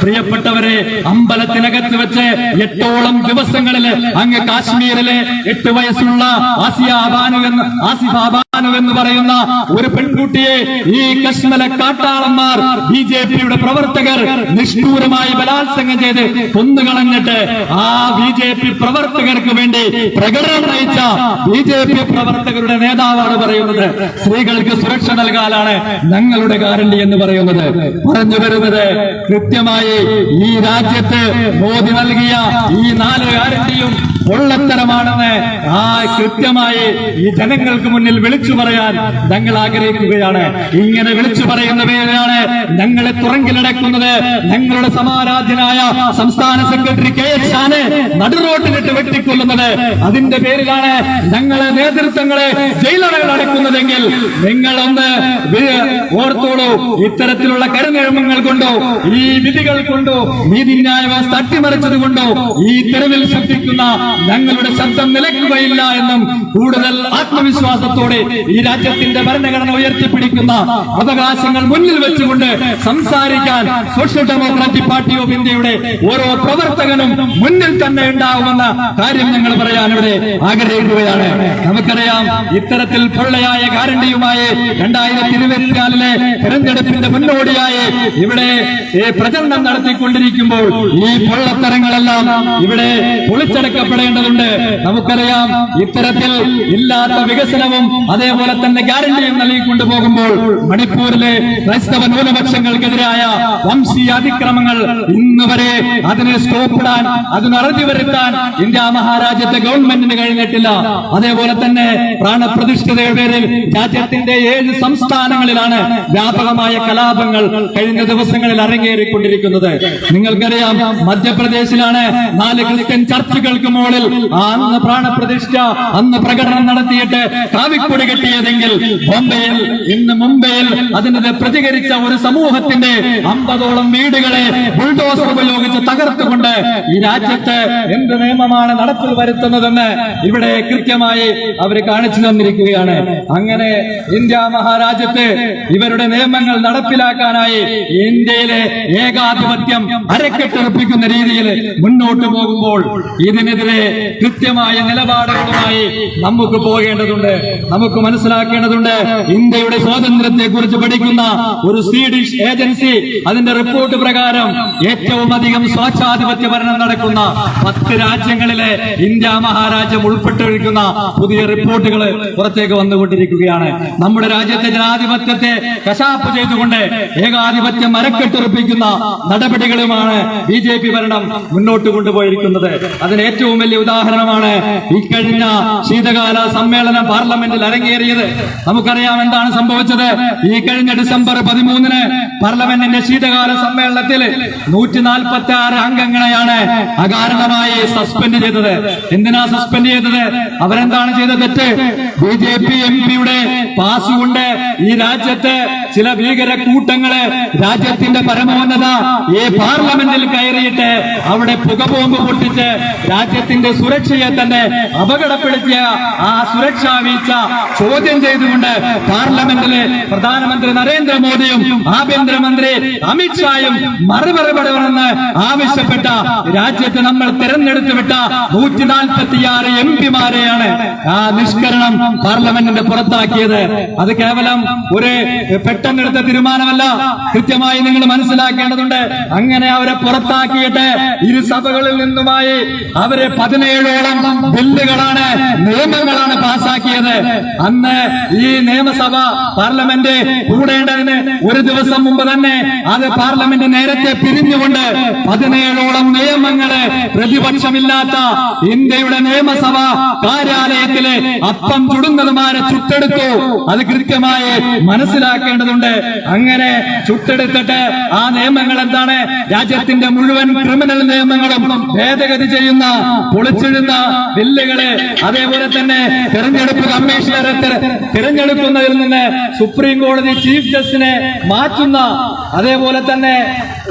പ്രിയപ്പെട്ടവരെ, അമ്പലത്തിനകത്ത് വെച്ച് 8ഓളം ദിവസങ്ങളിൽ അങ്ങ് കാശ്മീരിലെ 8 വയസ്സുള്ള ആസിഫ ബാനു എന്ന് പറയുന്ന ഒരു പെൺകുട്ടിയെ ഈ കശ്മല കാട്ടാളന്മാർ BJPയുടെ പ്രവർത്തകർ നിഷ്ഠൂരമായി ബലാത്സംഗം ചെയ്ത് കൊന്നുകളഞ്ഞിട്ട് ആ BJP പ്രവർത്തകർക്ക് വേണ്ടി പ്രകടനം നയിച്ച BJP പ്രവർത്തകരുടെ നേതാവാണ് പറയുന്നത് സ്ത്രീകൾക്ക് സുരക്ഷ നൽകാനാണ് ഞങ്ങളുടെ ഗ്യാരണ്ടി എന്ന് പറയുന്നത്. പറഞ്ഞു വരുന്നത് കൃത്യമായി ഈ രാജ്യത്ത് മോദി നൽകിയ ഈ 4 ഗ്യാരണ്ടിയും പൊള്ളത്തരമാണെന്ന് കൃത്യമായി ഈ ജനങ്ങൾക്ക് മുന്നിൽ വിളിച്ചു പറയാൻ ഞങ്ങൾ ആഗ്രഹിക്കുകയാണ്. ഇങ്ങനെ വിളിച്ചു പറയുന്ന പേരിലാണ് ഞങ്ങളെ തുറങ്കിലടക്കുന്നത്. ഞങ്ങളുടെ സമാരാധ്യനായ സംസ്ഥാന സെക്രട്ടറി KH ഷാനെ നടുറോട്ടിലിട്ട് വെട്ടിക്കൊല്ലുന്നത്. അതിന്റെ പേരിലാണ് ഞങ്ങളെ നേതൃത്വങ്ങളെ ജയിലറകൾ അടക്കുന്നതെങ്കിൽ നിങ്ങളൊന്ന് ഓർത്തോളൂ. ഇത്തരത്തിലുള്ള കരുനിയമങ്ങൾ കൊണ്ടോ ഈ വിധികൾ കൊണ്ടോ നീതിന്യായ വ്യവസ്ഥ അട്ടിമറിച്ചത് കൊണ്ടോ ഈ തെരുവിൽ ശബ്ദിക്കുന്ന ഞങ്ങളുടെ ശബ്ദം നിലയ്ക്കുകയില്ല എന്നും കൂടുതൽ ആത്മവിശ്വാസത്തോടെ ഈ രാജ്യത്തിന്റെ ഭരണഘടന ഉയർത്തിപ്പിടിക്കുന്ന അവകാശങ്ങൾ മുന്നിൽ വെച്ചുകൊണ്ട് സംസാരിക്കാൻ സോഷ്യൽ ഡെമോക്രാറ്റിക് പാർട്ടി ഓഫ് ഇന്ത്യയുടെ ഓരോ പ്രവർത്തകനും മുന്നിൽ തന്നെ ഉണ്ടാവുമെന്ന കാര്യം ഞങ്ങൾ പറയാൻ ഇവിടെ ആഗ്രഹിക്കുകയാണ്. നമുക്കറിയാം, ഇത്തരത്തിൽ പൊള്ളയായ ഗ്യാരണ്ടിയുമായി 2024 തെരഞ്ഞെടുപ്പിന്റെ മുന്നോടിയായി ഇവിടെ പ്രചരണം നടത്തിക്കൊണ്ടിരിക്കുമ്പോൾ ഈ പൊള്ളത്തരങ്ങളെല്ലാം ഇവിടെ പൊളിച്ചടക്കപ്പെടേണ്ടതുണ്ട്. നമുക്കറിയാം, ഇത്തരത്തിൽ ഇല്ലാത്ത വികസനവും അതേപോലെ തന്നെ ഗ്യാരണ്ടിയും നൽകിക്കൊണ്ടു പോകുമ്പോൾ മണിപ്പൂരിലെ ക്രൈസ്തവ ന്യൂനപക്ഷങ്ങൾക്കെതിരായ വംശീയ അതിക്രമങ്ങൾ ഇന്ന് വരെ അതിനെ സ്റ്റോപ്പിടാൻ, അതിന് അറുതി വരുത്താൻ ഇന്ത്യ മഹാരാജ്യത്തെ ഗവൺമെന്റിന് കഴിഞ്ഞിട്ടില്ല. അതേപോലെ തന്നെ പ്രാണപ്രതിഷ്ഠിതയുടെ പേരിൽ രാജ്യത്തിന്റെ 7 സംസ്ഥാനങ്ങളിലാണ് വ്യാപകമായ കലാപങ്ങൾ കഴിഞ്ഞ ദിവസങ്ങളിൽ അരങ്ങേറിക്കൊണ്ടിരിക്കുന്നത്. നിങ്ങൾക്കറിയാം, മധ്യപ്രദേശിലാണ് 4 ക്രിസ്ത്യൻ ചർച്ചുകൾക്ക് മുകളിൽ അന്ന് പ്രാണപ്രതിഷ്ഠ, അന്ന് പ്രകടനം നടത്തിയിട്ട് കാവിക്കൊടി കെട്ടിയതെങ്കിൽ ഇന്ന് മുംബൈയിൽ അതിനെതിരെ പ്രതികരിച്ച ഒരു സമൂഹത്തിന്റെ 50ഓളം വീടുകളെ ബുൾഡോസർ ഉപയോഗിച്ച് തകർത്തുകൊണ്ട് ഈ രാജ്യത്ത് എന്ത് നിയമമാണ് നടപ്പിൽ വരുത്തുന്നതെന്ന് ഇവിടെ കൃത്യമായി അവർ കാണിച്ചു തന്നിരിക്കുകയാണ്. അങ്ങനെ ഇന്ത്യ മഹാരാജ്യത്ത് ഇവരുടെ നിയമങ്ങൾ നടപ്പിലാക്കാനായി ഇന്ത്യയിലെ ഏകാധിപത്യം അരക്കെട്ടുറപ്പിക്കുന്ന രീതിയിൽ മുന്നോട്ട് പോകുമ്പോൾ ഇതിനെതിരെ കൃത്യമായ നിലപാടുകളുമായി നമുക്ക് പോകേണ്ടതുണ്ട്. നമുക്ക് മനസ്സിലാക്കേണ്ടതുണ്ട്, ഇന്ത്യയുടെ സ്വാതന്ത്ര്യത്തെ കുറിച്ച് പഠിക്കുന്ന ഒരു സ്വീഡിഷ് ഏജൻസി അതിന്റെ റിപ്പോർട്ട് പ്രകാരം ഏറ്റവും അധികം സ്വേച്ഛാധിപത്യ ഭരണം നടക്കുന്ന 10 രാജ്യങ്ങളിലെ ഇന്ത്യ മഹാരാജ്യം ഉൾപ്പെട്ടിരിക്കുന്ന പുതിയ റിപ്പോർട്ടുകൾ പുറത്തേക്ക് വന്നുകൊണ്ടിരിക്കുകയാണ്. നമ്മുടെ രാജ്യത്തെ ജനാധിപത്യത്തെ കശാപ്പ് ചെയ്തുകൊണ്ട് ഏകാധിപത്യം അരക്കെട്ടുറപ്പിക്കുന്ന നടപടികളുമാണ് BJP ഭരണം മുന്നോട്ട് കൊണ്ടുപോയിരിക്കുന്നത്. അതിന് ഏറ്റവും വലിയ ഉദാഹരണമാണ് ഈ കഴിഞ്ഞ ശീതകാല സമ്മേളനം പാർലമെന്റിൽ അരങ്ങേറിയത്. നമുക്കറിയാം എന്താണ് സംഭവിച്ചത്. ഈ കഴിഞ്ഞ ഡിസംബർ 13 പാർലമെന്റിന്റെ ശീതകാല സമ്മേളനത്തിൽ 146 അംഗങ്ങളെയാണ് അകാരണമായി സസ്പെൻഡ് ചെയ്തത്. എന്തിനാ സസ്പെൻഡ് ചെയ്തത്? അവരെന്താണ് ചെയ്ത തെറ്റ്? BJP MP-യുടെ പാസ് കൊണ്ട് ഈ രാജ്യത്ത് ചില ഭീകര കൂട്ടങ്ങള് രാജ്യത്തിന്റെ പരമോന്നത ഈ പാർലമെന്റിൽ കയറിയിട്ട് അവിടെ പുകബോംബ് പൊട്ടിച്ച് രാജ്യത്തിന്റെ സുരക്ഷയെ തന്നെ അപകടപ്പെടുത്തിയ ആ സുരക്ഷാ വീഴ്ച ചോദ്യം ചെയ്തുകൊണ്ട് പാർലമെന്റിലെ പ്രധാനമന്ത്രി നരേന്ദ്രമോദിയും ആഭ്യന്തരമന്ത്രി അമിത്ഷായും മറുപടിപെടണമെന്ന് ആവശ്യപ്പെട്ട രാജ്യത്ത് നമ്മൾ തെരഞ്ഞെടുത്തു വിട്ട 146 MP-മാരെയാണ് ആ നിഷ്കരണം പാർലമെന്റിന്റെ പുറത്താക്കിയത്. അത് കേവലം ഒരു പെട്ടെന്നെടുത്ത തീരുമാനമല്ല. കൃത്യമായി നിങ്ങൾ മനസ്സിലാക്കേണ്ടതുണ്ട്. അങ്ങനെ അവരെ പുറത്താക്കിയിട്ട് ഇരു സഭകളിൽ നിന്നുമായി അവരെ 17ഓളം ബില്ലുകളാണ്, നിയമങ്ങളാണ് പാസാക്കിയത്. അന്ന് ഈ നിയമസഭ പാർലമെന്റ് കൂടേണ്ടതിന് ഒരു ദിവസം മുമ്പ് തന്നെ അത് പാർലമെന്റ് നേരത്തെ പിരിഞ്ഞുകൊണ്ട് 17ഓളം നിയമങ്ങള് പ്രതിപക്ഷമില്ലാത്ത ഇന്ത്യയുടെ നിയമസഭ കാര്യാലയത്തിലെ അപ്പം ചുടുന്നതുമാരെ ചുട്ടെടുത്തു. അത് കൃത്യമായി മനസ്സിലാക്കേണ്ടതുണ്ട്. അങ്ങനെ ചുട്ടെടുത്തിട്ട് ആ നിയമങ്ങൾ എന്താണ്? രാജ്യത്തിന്റെ മുഴുവൻ ക്രിമിനൽ നിയമങ്ങളും ഭേദഗതി ചെയ്യുന്ന, പൊളിച്ചിടുന്ന ബില്ലുകള്, അതേപോലെ തന്നെ തെരഞ്ഞെടുപ്പ് കമ്മീഷണറെ തിരഞ്ഞെടുക്കുന്നതിൽ നിന്ന് സുപ്രീം കോടതി ചീഫ് ജസ്റ്റിനെ മാറ്റുന്ന, അതേപോലെ തന്നെ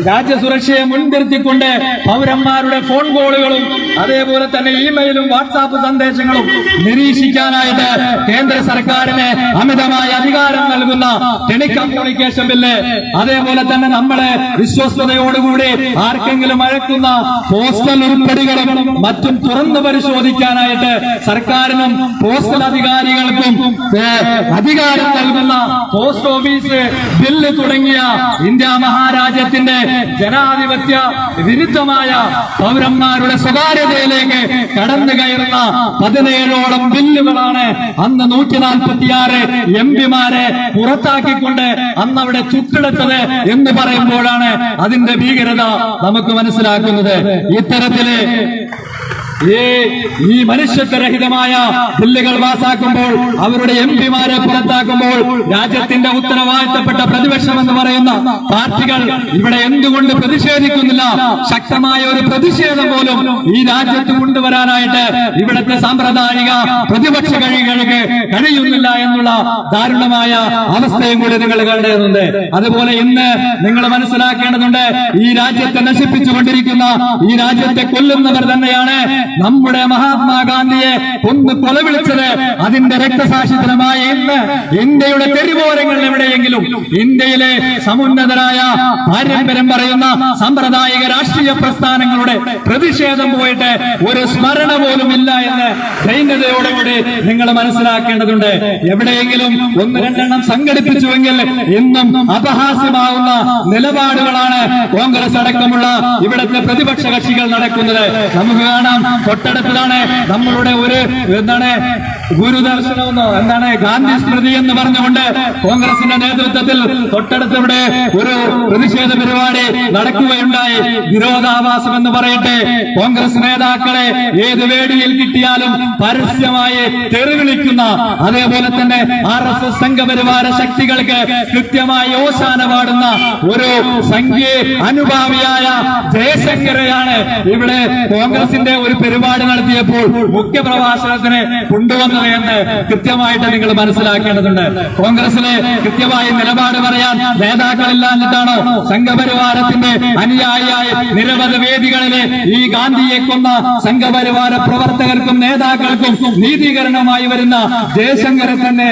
രാജ്യസുരക്ഷയെ മുൻനിർത്തിക്കൊണ്ട് പൗരന്മാരുടെ ഫോൺ കോളുകളും അതേപോലെ തന്നെ ഇമെയിലും വാട്സാപ്പ് സന്ദേശങ്ങളും നിരീക്ഷിക്കാനായിട്ട് കേന്ദ്ര സർക്കാരിന് അമിതമായ അധികാരം നൽകുന്ന ടെലികമ്മ്യൂണിക്കേഷൻ ബില്ല്, അതേപോലെ തന്നെ നമ്മളെ വിശ്വസ്തയോടുകൂടി ആർക്കെങ്കിലും അയക്കുന്ന പോസ്റ്റൽ ഉരുപ്പടികളും മറ്റും തുറന്നു പരിശോധിക്കാനായിട്ട് സർക്കാരിനും പോസ്റ്റൽ അധികാരികൾക്കും അധികാരം നൽകുന്ന പോസ്റ്റ് ഓഫീസ് ബില്ല് തുടങ്ങിയ ഇന്ത്യ മഹാരാജ്യത്തിന്റെ ജനാധിപത്യ വിരുദ്ധമായ പൗരന്മാരുടെ സ്വകാര്യതയിലേക്ക് കടന്നു കയറുന്ന 17ഓളം ബില്ലുകളാണ് അന്ന് 146 MP-മാരെ പുറത്താക്കിക്കൊണ്ട് അന്ന് അവിടെ ചുട്ടെടുത്തത് എന്ന് പറയുമ്പോഴാണ് അതിന്റെ ഭീകരത നമുക്ക് മനസ്സിലാക്കുന്നത്. ഇത്തരത്തില് ഈ മനുഷ്യത്വരഹിതമായ ബില്ലുകൾ പാസാക്കുമ്പോൾ, അവരുടെ MP-മാരെ പുറത്താക്കുമ്പോൾ രാജ്യത്തിന്റെ ഉത്തരവാദിത്തപ്പെട്ട പ്രതിപക്ഷം എന്ന് പറയുന്ന പാർട്ടികൾ ഇവിടെ എന്തുകൊണ്ട് പ്രതിഷേധിക്കുന്നില്ല? ശക്തമായ ഒരു പ്രതിഷേധം പോലും ഈ രാജ്യത്ത് കൊണ്ടുവരാനായിട്ട് ഇവിടുത്തെ സാമ്പ്രദായിക പ്രതിപക്ഷ കക്ഷികൾക്ക് കഴിയുന്നില്ല എന്നുള്ള ദാരുണമായ അവസ്ഥയും കൂടി നിങ്ങൾ കണ്ടതുണ്ട്. അതുപോലെ ഇന്ന് നിങ്ങൾ മനസ്സിലാക്കേണ്ടതുണ്ട്, ഈ രാജ്യത്തെ നശിപ്പിച്ചുകൊണ്ടിരിക്കുന്ന, ഈ രാജ്യത്തെ കൊല്ലുന്നവർ തന്നെയാണ് നമ്മുടെ മഹാത്മാഗാന്ധിയെ കൊന്നു കൊലവിളിച്ചത് അതിന്റെ രക്തസാക്ഷിതമായ ഇന്ന് ഇന്ത്യയുടെ തെരുവോരങ്ങളിൽ എവിടെയെങ്കിലും ഇന്ത്യയിലെ സമുന്നതരായ പാരമ്പര്യം പറയുന്ന സാമ്പ്രദായിക രാഷ്ട്രീയ പ്രസ്ഥാനങ്ങളുടെ പ്രതിഷേധം പോയിട്ട് ഒരു സ്മരണ പോലും ഇല്ല എന്ന് ദൈന്യതയോടുകൂടി നിങ്ങൾ മനസ്സിലാക്കേണ്ടതുണ്ട്. എവിടെയെങ്കിലും ഒന്ന് രണ്ടെണ്ണം സംഘടിപ്പിച്ചുവെങ്കിൽ ഇന്നും അപഹാസ്യമാവുന്ന നിലപാടുകളാണ് കോൺഗ്രസ് അടക്കമുള്ള ഇവിടുത്തെ പ്രതിപക്ഷ കക്ഷികൾ നടക്കുന്നത്. നമുക്ക് കാണാം, തൊട്ടടുത്തതാണ് നമ്മളുടെ ഒരു ഗുരുദർശനമെന്നോ ഗാന്ധി സ്മൃതി എന്ന് പറഞ്ഞുകൊണ്ട് കോൺഗ്രസിന്റെ നേതൃത്വത്തിൽ തൊട്ടടുത്തിവിടെ ഒരു പ്രതിഷേധ പരിപാടി നടക്കുകയുണ്ടായി. വിരോധാഭാസം എന്ന് പറയട്ടെ, കോൺഗ്രസ് നേതാക്കളെ ഏത് വേദിയിൽ കിട്ടിയാലും പരസ്യമായി തെറിവിളിക്കുന്ന, അതേപോലെ തന്നെ RSS സംഘപരിവാര ശക്തികൾക്ക് കൃത്യമായി ഓശാന പാടുന്ന ഒരു സംഘീയ അനുഭാവിയായ ജയശങ്കരെയാണ് ഇവിടെ കോൺഗ്രസിന്റെ ഒരു പരിപാടി നടത്തിയപ്പോൾ മുഖ്യപ്രഭാഷണത്തിന് കൊണ്ടുവന്നത് എന്ന് കൃത്യമായിട്ട് നിങ്ങൾ മനസ്സിലാക്കേണ്ടതുണ്ട്. കോൺഗ്രസിലെ കൃത്യമായി നിലപാട് പറയാൻ നേതാക്കളില്ലാഞ്ഞിട്ടാണോ സംഘപരിവാരത്തിന്റെ അനുയായിയായ നിരവധി വേദികളിലെ ഈ ഗാന്ധിയെ കൊന്ന സംഘപരിവാര പ്രവർത്തകർക്കും നേതാക്കൾക്കും നീതീകരണമായി വരുന്ന ജയശങ്കരെ തന്നെ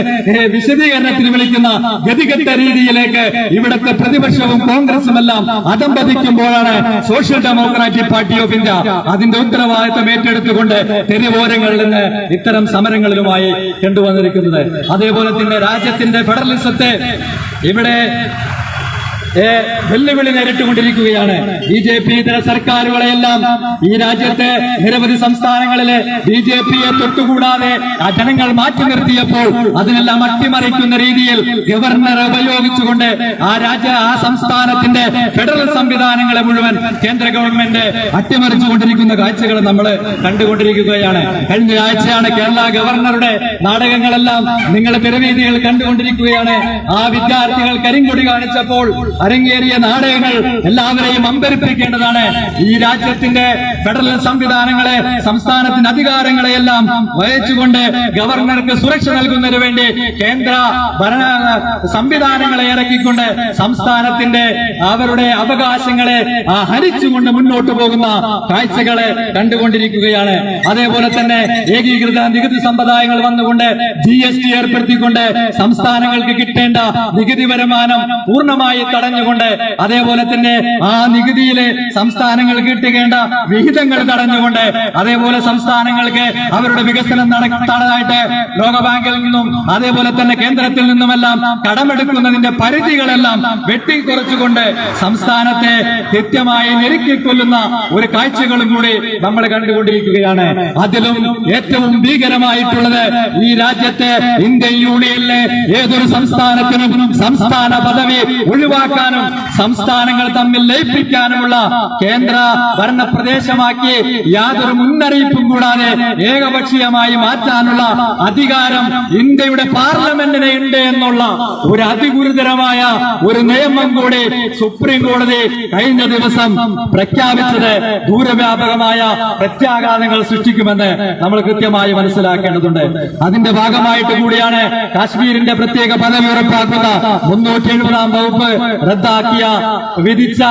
വിശദീകരണത്തിന് വിളിക്കുന്ന ഗതികെട്ട രീതിയിലേക്ക് ഇവിടുത്തെ പ്രതിപക്ഷവും കോൺഗ്രസുമെല്ലാം അധംപതിക്കുമ്പോഴാണ് social democratic party of India അതിന്റെ ഉത്തരവാദിത്തം ഏറ്റെടുത്തുകൊണ്ട് തെരുവോരങ്ങളിൽ നിന്ന് ഇത്തരം സമരങ്ങളിലുമായി കൊണ്ടുവന്നിരിക്കുന്നത്. അതേപോലെ തന്നെ രാജ്യത്തിന്റെ ഫെഡറലിസത്തെ ഇവിടെ വെല്ലുവിളി നേരിട്ടുകൊണ്ടിരിക്കുകയാണ്. BJP ഇതര സർക്കാരുകളെയെല്ലാം ഈ രാജ്യത്തെ നിരവധി സംസ്ഥാനങ്ങളിലെ BJPയെ തൊട്ടുകൂടാതെ ആ ജനങ്ങൾ മാറ്റി നിർത്തിയപ്പോൾ അതിനെല്ലാം അട്ടിമറിക്കുന്ന രീതിയിൽ ഗവർണറെ ഉപയോഗിച്ചുകൊണ്ട് ആ സംസ്ഥാനത്തിന്റെ ഫെഡറൽ സംവിധാനങ്ങളെ മുഴുവൻ കേന്ദ്ര ഗവൺമെന്റ് അട്ടിമറിച്ചുകൊണ്ടിരിക്കുന്ന കാഴ്ചകൾ നമ്മൾ കണ്ടുകൊണ്ടിരിക്കുകയാണ്. കഴിഞ്ഞ ആഴ്ചയാണ് കേരള ഗവർണറുടെ നാടകങ്ങളെല്ലാം നിങ്ങൾ തെരുവീതികൾ കണ്ടുകൊണ്ടിരിക്കുകയാണ്. ആ വിദ്യാർത്ഥികൾ കരിങ്കൊടി കാണിച്ചപ്പോൾ അരങ്ങേറിയ നാടകങ്ങൾ എല്ലാവരെയും അമ്പരിപ്പിക്കേണ്ടതാണ്. ഈ രാജ്യത്തിന്റെ ഫെഡറൽ സംവിധാനങ്ങളെ, സംസ്ഥാനത്തിന്റെ അധികാരങ്ങളെയെല്ലാം വഹിച്ചുകൊണ്ട് ഗവർണർക്ക് സുരക്ഷ നൽകുന്നതിന് വേണ്ടി കേന്ദ്ര ഭരണ സംവിധാനങ്ങളെ ഇറക്കിക്കൊണ്ട് സംസ്ഥാനത്തിന്റെ അവരുടെ അവകാശങ്ങളെ ഹരിച്ചുകൊണ്ട് മുന്നോട്ട് പോകുന്ന കാഴ്ചകളെ കണ്ടുകൊണ്ടിരിക്കുകയാണ്. അതേപോലെ തന്നെ ഏകീകൃത നികുതി സമ്പ്രദായങ്ങൾ വന്നുകൊണ്ട് GST ഏർപ്പെടുത്തിക്കൊണ്ട് സംസ്ഥാനങ്ങൾക്ക് കിട്ടേണ്ട നികുതി വരുമാനം പൂർണ്ണമായി തടഞ്ഞുകൊണ്ട്, അതേപോലെ തന്നെ ആ നികുതിയിലെ സംസ്ഥാനങ്ങൾ കിട്ടേണ്ട വിഹിതങ്ങൾ തടഞ്ഞുകൊണ്ട്, അതേപോലെ സംസ്ഥാനങ്ങൾക്ക് അവരുടെ വികസനം നടത്താനായിട്ട് ലോകബാങ്കിൽ നിന്നും അതേപോലെ തന്നെ കേന്ദ്രത്തിൽ നിന്നുമെല്ലാം കടമെടുക്കുന്നതിന്റെ പരിധികളെല്ലാം വെട്ടിക്കുറച്ചുകൊണ്ട് സംസ്ഥാനത്തെ കൃത്യമായി ഞെരുക്കിക്കൊല്ലുന്ന ഒരു കാഴ്ചകളും കൂടി നമ്മൾ കണ്ടുകൊണ്ടിരിക്കുകയാണ്. അതിലും ഏറ്റവും ഭീകരമായിട്ടുള്ളത് ഈ രാജ്യത്തെ ഇന്ത്യൻ യൂണിയനിലെ ഏതൊരു സംസ്ഥാനത്തിനും സംസ്ഥാന പദവി ഒഴിവാക്കാനും സംസ്ഥാനങ്ങൾ തമ്മിൽ ലയിപ്പിക്കാനുമുള്ള കേന്ദ്ര ഭരണ പ്രദേശമാക്കി യാതൊരു മുന്നറിയിപ്പും കൂടാതെ ഏകപക്ഷീയമായി മാറ്റാനുള്ള അധികാരം ഇന്ത്യയുടെ പാർലമെന്റിന് ഉണ്ട് എന്നുള്ള ഒരു അതിഗുരുതരമായ ഒരു നിയമം കൂടി സുപ്രീം കോടതി കഴിഞ്ഞ ദിവസം പ്രഖ്യാപിച്ചത് ദൂരവ്യാപകമായ പ്രത്യാഘാതങ്ങൾ സൃഷ്ടിക്കുമെന്ന് നമ്മൾ കൃത്യമായി മനസ്സിലാക്കേണ്ടതുണ്ട്. അതിന്റെ ഭാഗമായിട്ട് കൂടിയാണ് കാശ്മീരിന്റെ പ്രത്യേക പദവി ഉറപ്പാക്കുന്ന 370 വകുപ്പ് റദ്ദാക്കിയ വിധിച്ച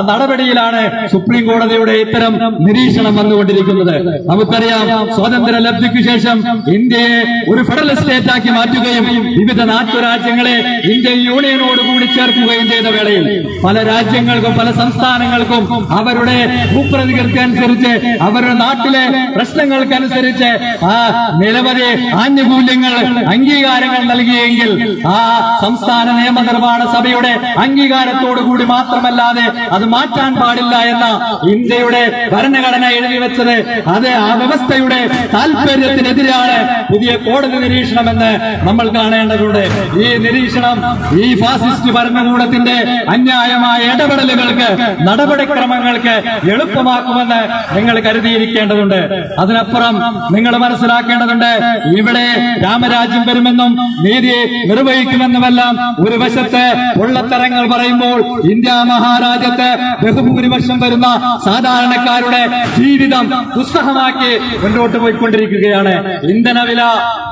നടപടിയിലാണ് സുപ്രീം കോടതിയുടെ ഇത്തരം നിരീക്ഷണം വന്നുകൊണ്ടിരിക്കുന്നത്. നമുക്കറിയാം, സ്വാതന്ത്ര്യ ലബ്ധിക്ക് ശേഷം ഇന്ത്യയെ ഒരു ഫെഡറൽ സ്റ്റേറ്റ് ആക്കി മാറ്റുകയും വിവിധ നാട്ടുരാജ്യങ്ങളെ ഇന്ത്യൻ യൂണിയനോട് കൂടി ചേർക്കുകയും ചെയ്ത വേളയിൽ പല രാജ്യങ്ങൾക്കും പല സംസ്ഥാനങ്ങൾക്കും അവരുടെ ഭൂപ്രകൃതിക്കനുസരിച്ച് അവരുടെ നാട്ടിലെ പ്രശ്നങ്ങൾക്കനുസരിച്ച് ആ നിരവധി ആനുകൂല്യങ്ങൾ അംഗീകാരങ്ങൾ നൽകിയെങ്കിൽ ആ സംസ്ഥാന നിയമനിർമ്മാണ സഭയുടെ അംഗീകാരത്തോടുകൂടി മാത്രമല്ലാതെ അത് മാറ്റാൻ പാടില്ല എന്ന ഇന്ത്യയുടെ ഭരണഘടന എഴുതി വെച്ചത് അത് ആ വ്യവസ്ഥയുടെ താല്പര്യത്തിനെതിരാണ് പുതിയ കോടതി നിരീക്ഷണമെന്ന് നമ്മൾ കാണേണ്ടതുണ്ട്. ഈ നിരീക്ഷണം ഈ ഫാസിസ്റ്റ് ഭരണകൂടത്തിന്റെ അന്യായമായ ഇടപെടലുകൾക്ക്, നടപടിക്രമങ്ങൾക്ക് എളുപ്പമാക്കുമെന്ന് നിങ്ങൾ കരുതിയിരിക്കേണ്ടതുണ്ട്. അതിനപ്പുറം നിങ്ങൾ മനസ്സിലാക്കേണ്ടതുണ്ട്, ഇവിടെ രാമരാജ്യം വരുമെന്നും നീതി നിർവഹിക്കുമെന്നുമെല്ലാം ഒരു വശത്ത് പൊള്ളത്തരങ്ങൾ പറയുമ്പോൾ ഇന്ത്യ മഹാരാജ്യത്തെ ബഹുഭൂരിപക്ഷം വരുന്ന സാധാരണക്കാരുടെ ജീവിതം ദുസ്സഹമാക്കി മുന്നോട്ട് പോയിക്കൊണ്ടിരിക്കുകയാണ്. ഇന്ധനവില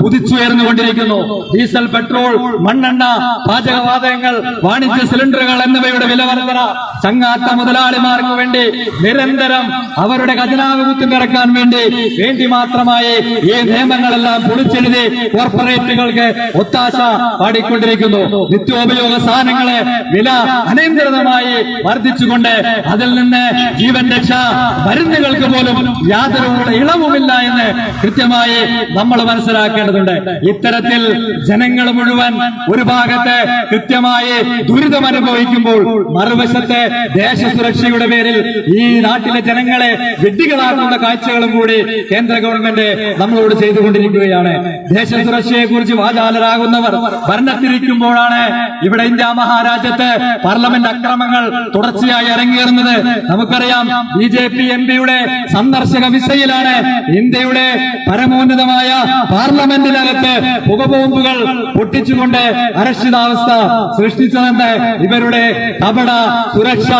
കുതിച്ചുയർന്നുകൊണ്ടിരിക്കുന്നു. ഡീസൽ, പെട്രോൾ, മണ്ണെണ്ണ, പാചകവാതകങ്ങൾ, വാണിജ്യ സിലിണ്ടറുകൾ എന്നിവയുടെ വില വർധന ചങ്ങാത്ത മുതലാളിമാർക്ക് വേണ്ടി നിരന്തരം അവരുടെ ഖജനാവ് കുത്തിനിറക്കാൻ വേണ്ടി മാത്രമായി ഈ നിയമങ്ങളെല്ലാം പൊളിച്ചെഴുതി കോർപ്പറേറ്റുകൾക്ക് ഒത്താശ പാടിക്കൊണ്ടിരിക്കുന്നു. നിത്യോപയോഗ സാധനങ്ങളെ വില അനിയന്ത്രിതമായി വർദ്ധിച്ചുകൊണ്ട് അതിൽ നിന്ന് ജീവൻ രക്ഷാ മരുന്നുകൾക്ക് പോലും യാതൊരു ഇളവുമില്ല എന്ന് കൃത്യമായി നമ്മൾ മനസ്സിലാക്കേണ്ടതുണ്ട്. ഇത്തരത്തിൽ ജനങ്ങൾ മുഴുവൻ ഒരു ഭാഗത്ത് കൃത്യമായി ദുരിതം അനുഭവിക്കുമ്പോൾ മറുവശത്തെ ദേശസുരക്ഷയുടെ പേരിൽ ഈ നാട്ടിലെ ജനങ്ങളെ വിഡ്ഢികളാക്കുന്ന കാഴ്ചകളും കൂടി കേന്ദ്ര ഗവൺമെന്റ് നമ്മളോട് ചെയ്തുകൊണ്ടിരിക്കുകയാണ്. ദേശസുരക്ഷയെ കുറിച്ച് വാചാലരാകുന്നവർ ഭരണത്തിരിക്കുമ്പോഴാണ് ഇവിടെ ഇന്ത്യ മഹാരാജ്യത്ത് പാർലമെന്റ് അക്രമങ്ങൾ തുടർച്ചയായി അരങ്ങേറുന്നത്. നമുക്കറിയാം, BJP MP-യുടെ സന്ദർശക വിസയിലാണ് ഇന്ത്യയുടെ പരമോന്നതമായ പാർലമെന്റിനകത്ത് പുകബോംബുകൾ പൊട്ടിച്ചുകൊണ്ട് അരക്ഷിതാവസ്ഥ സൃഷ്ടിച്ചതെന്ന് ഇവരുടെ കപട സുരക്ഷ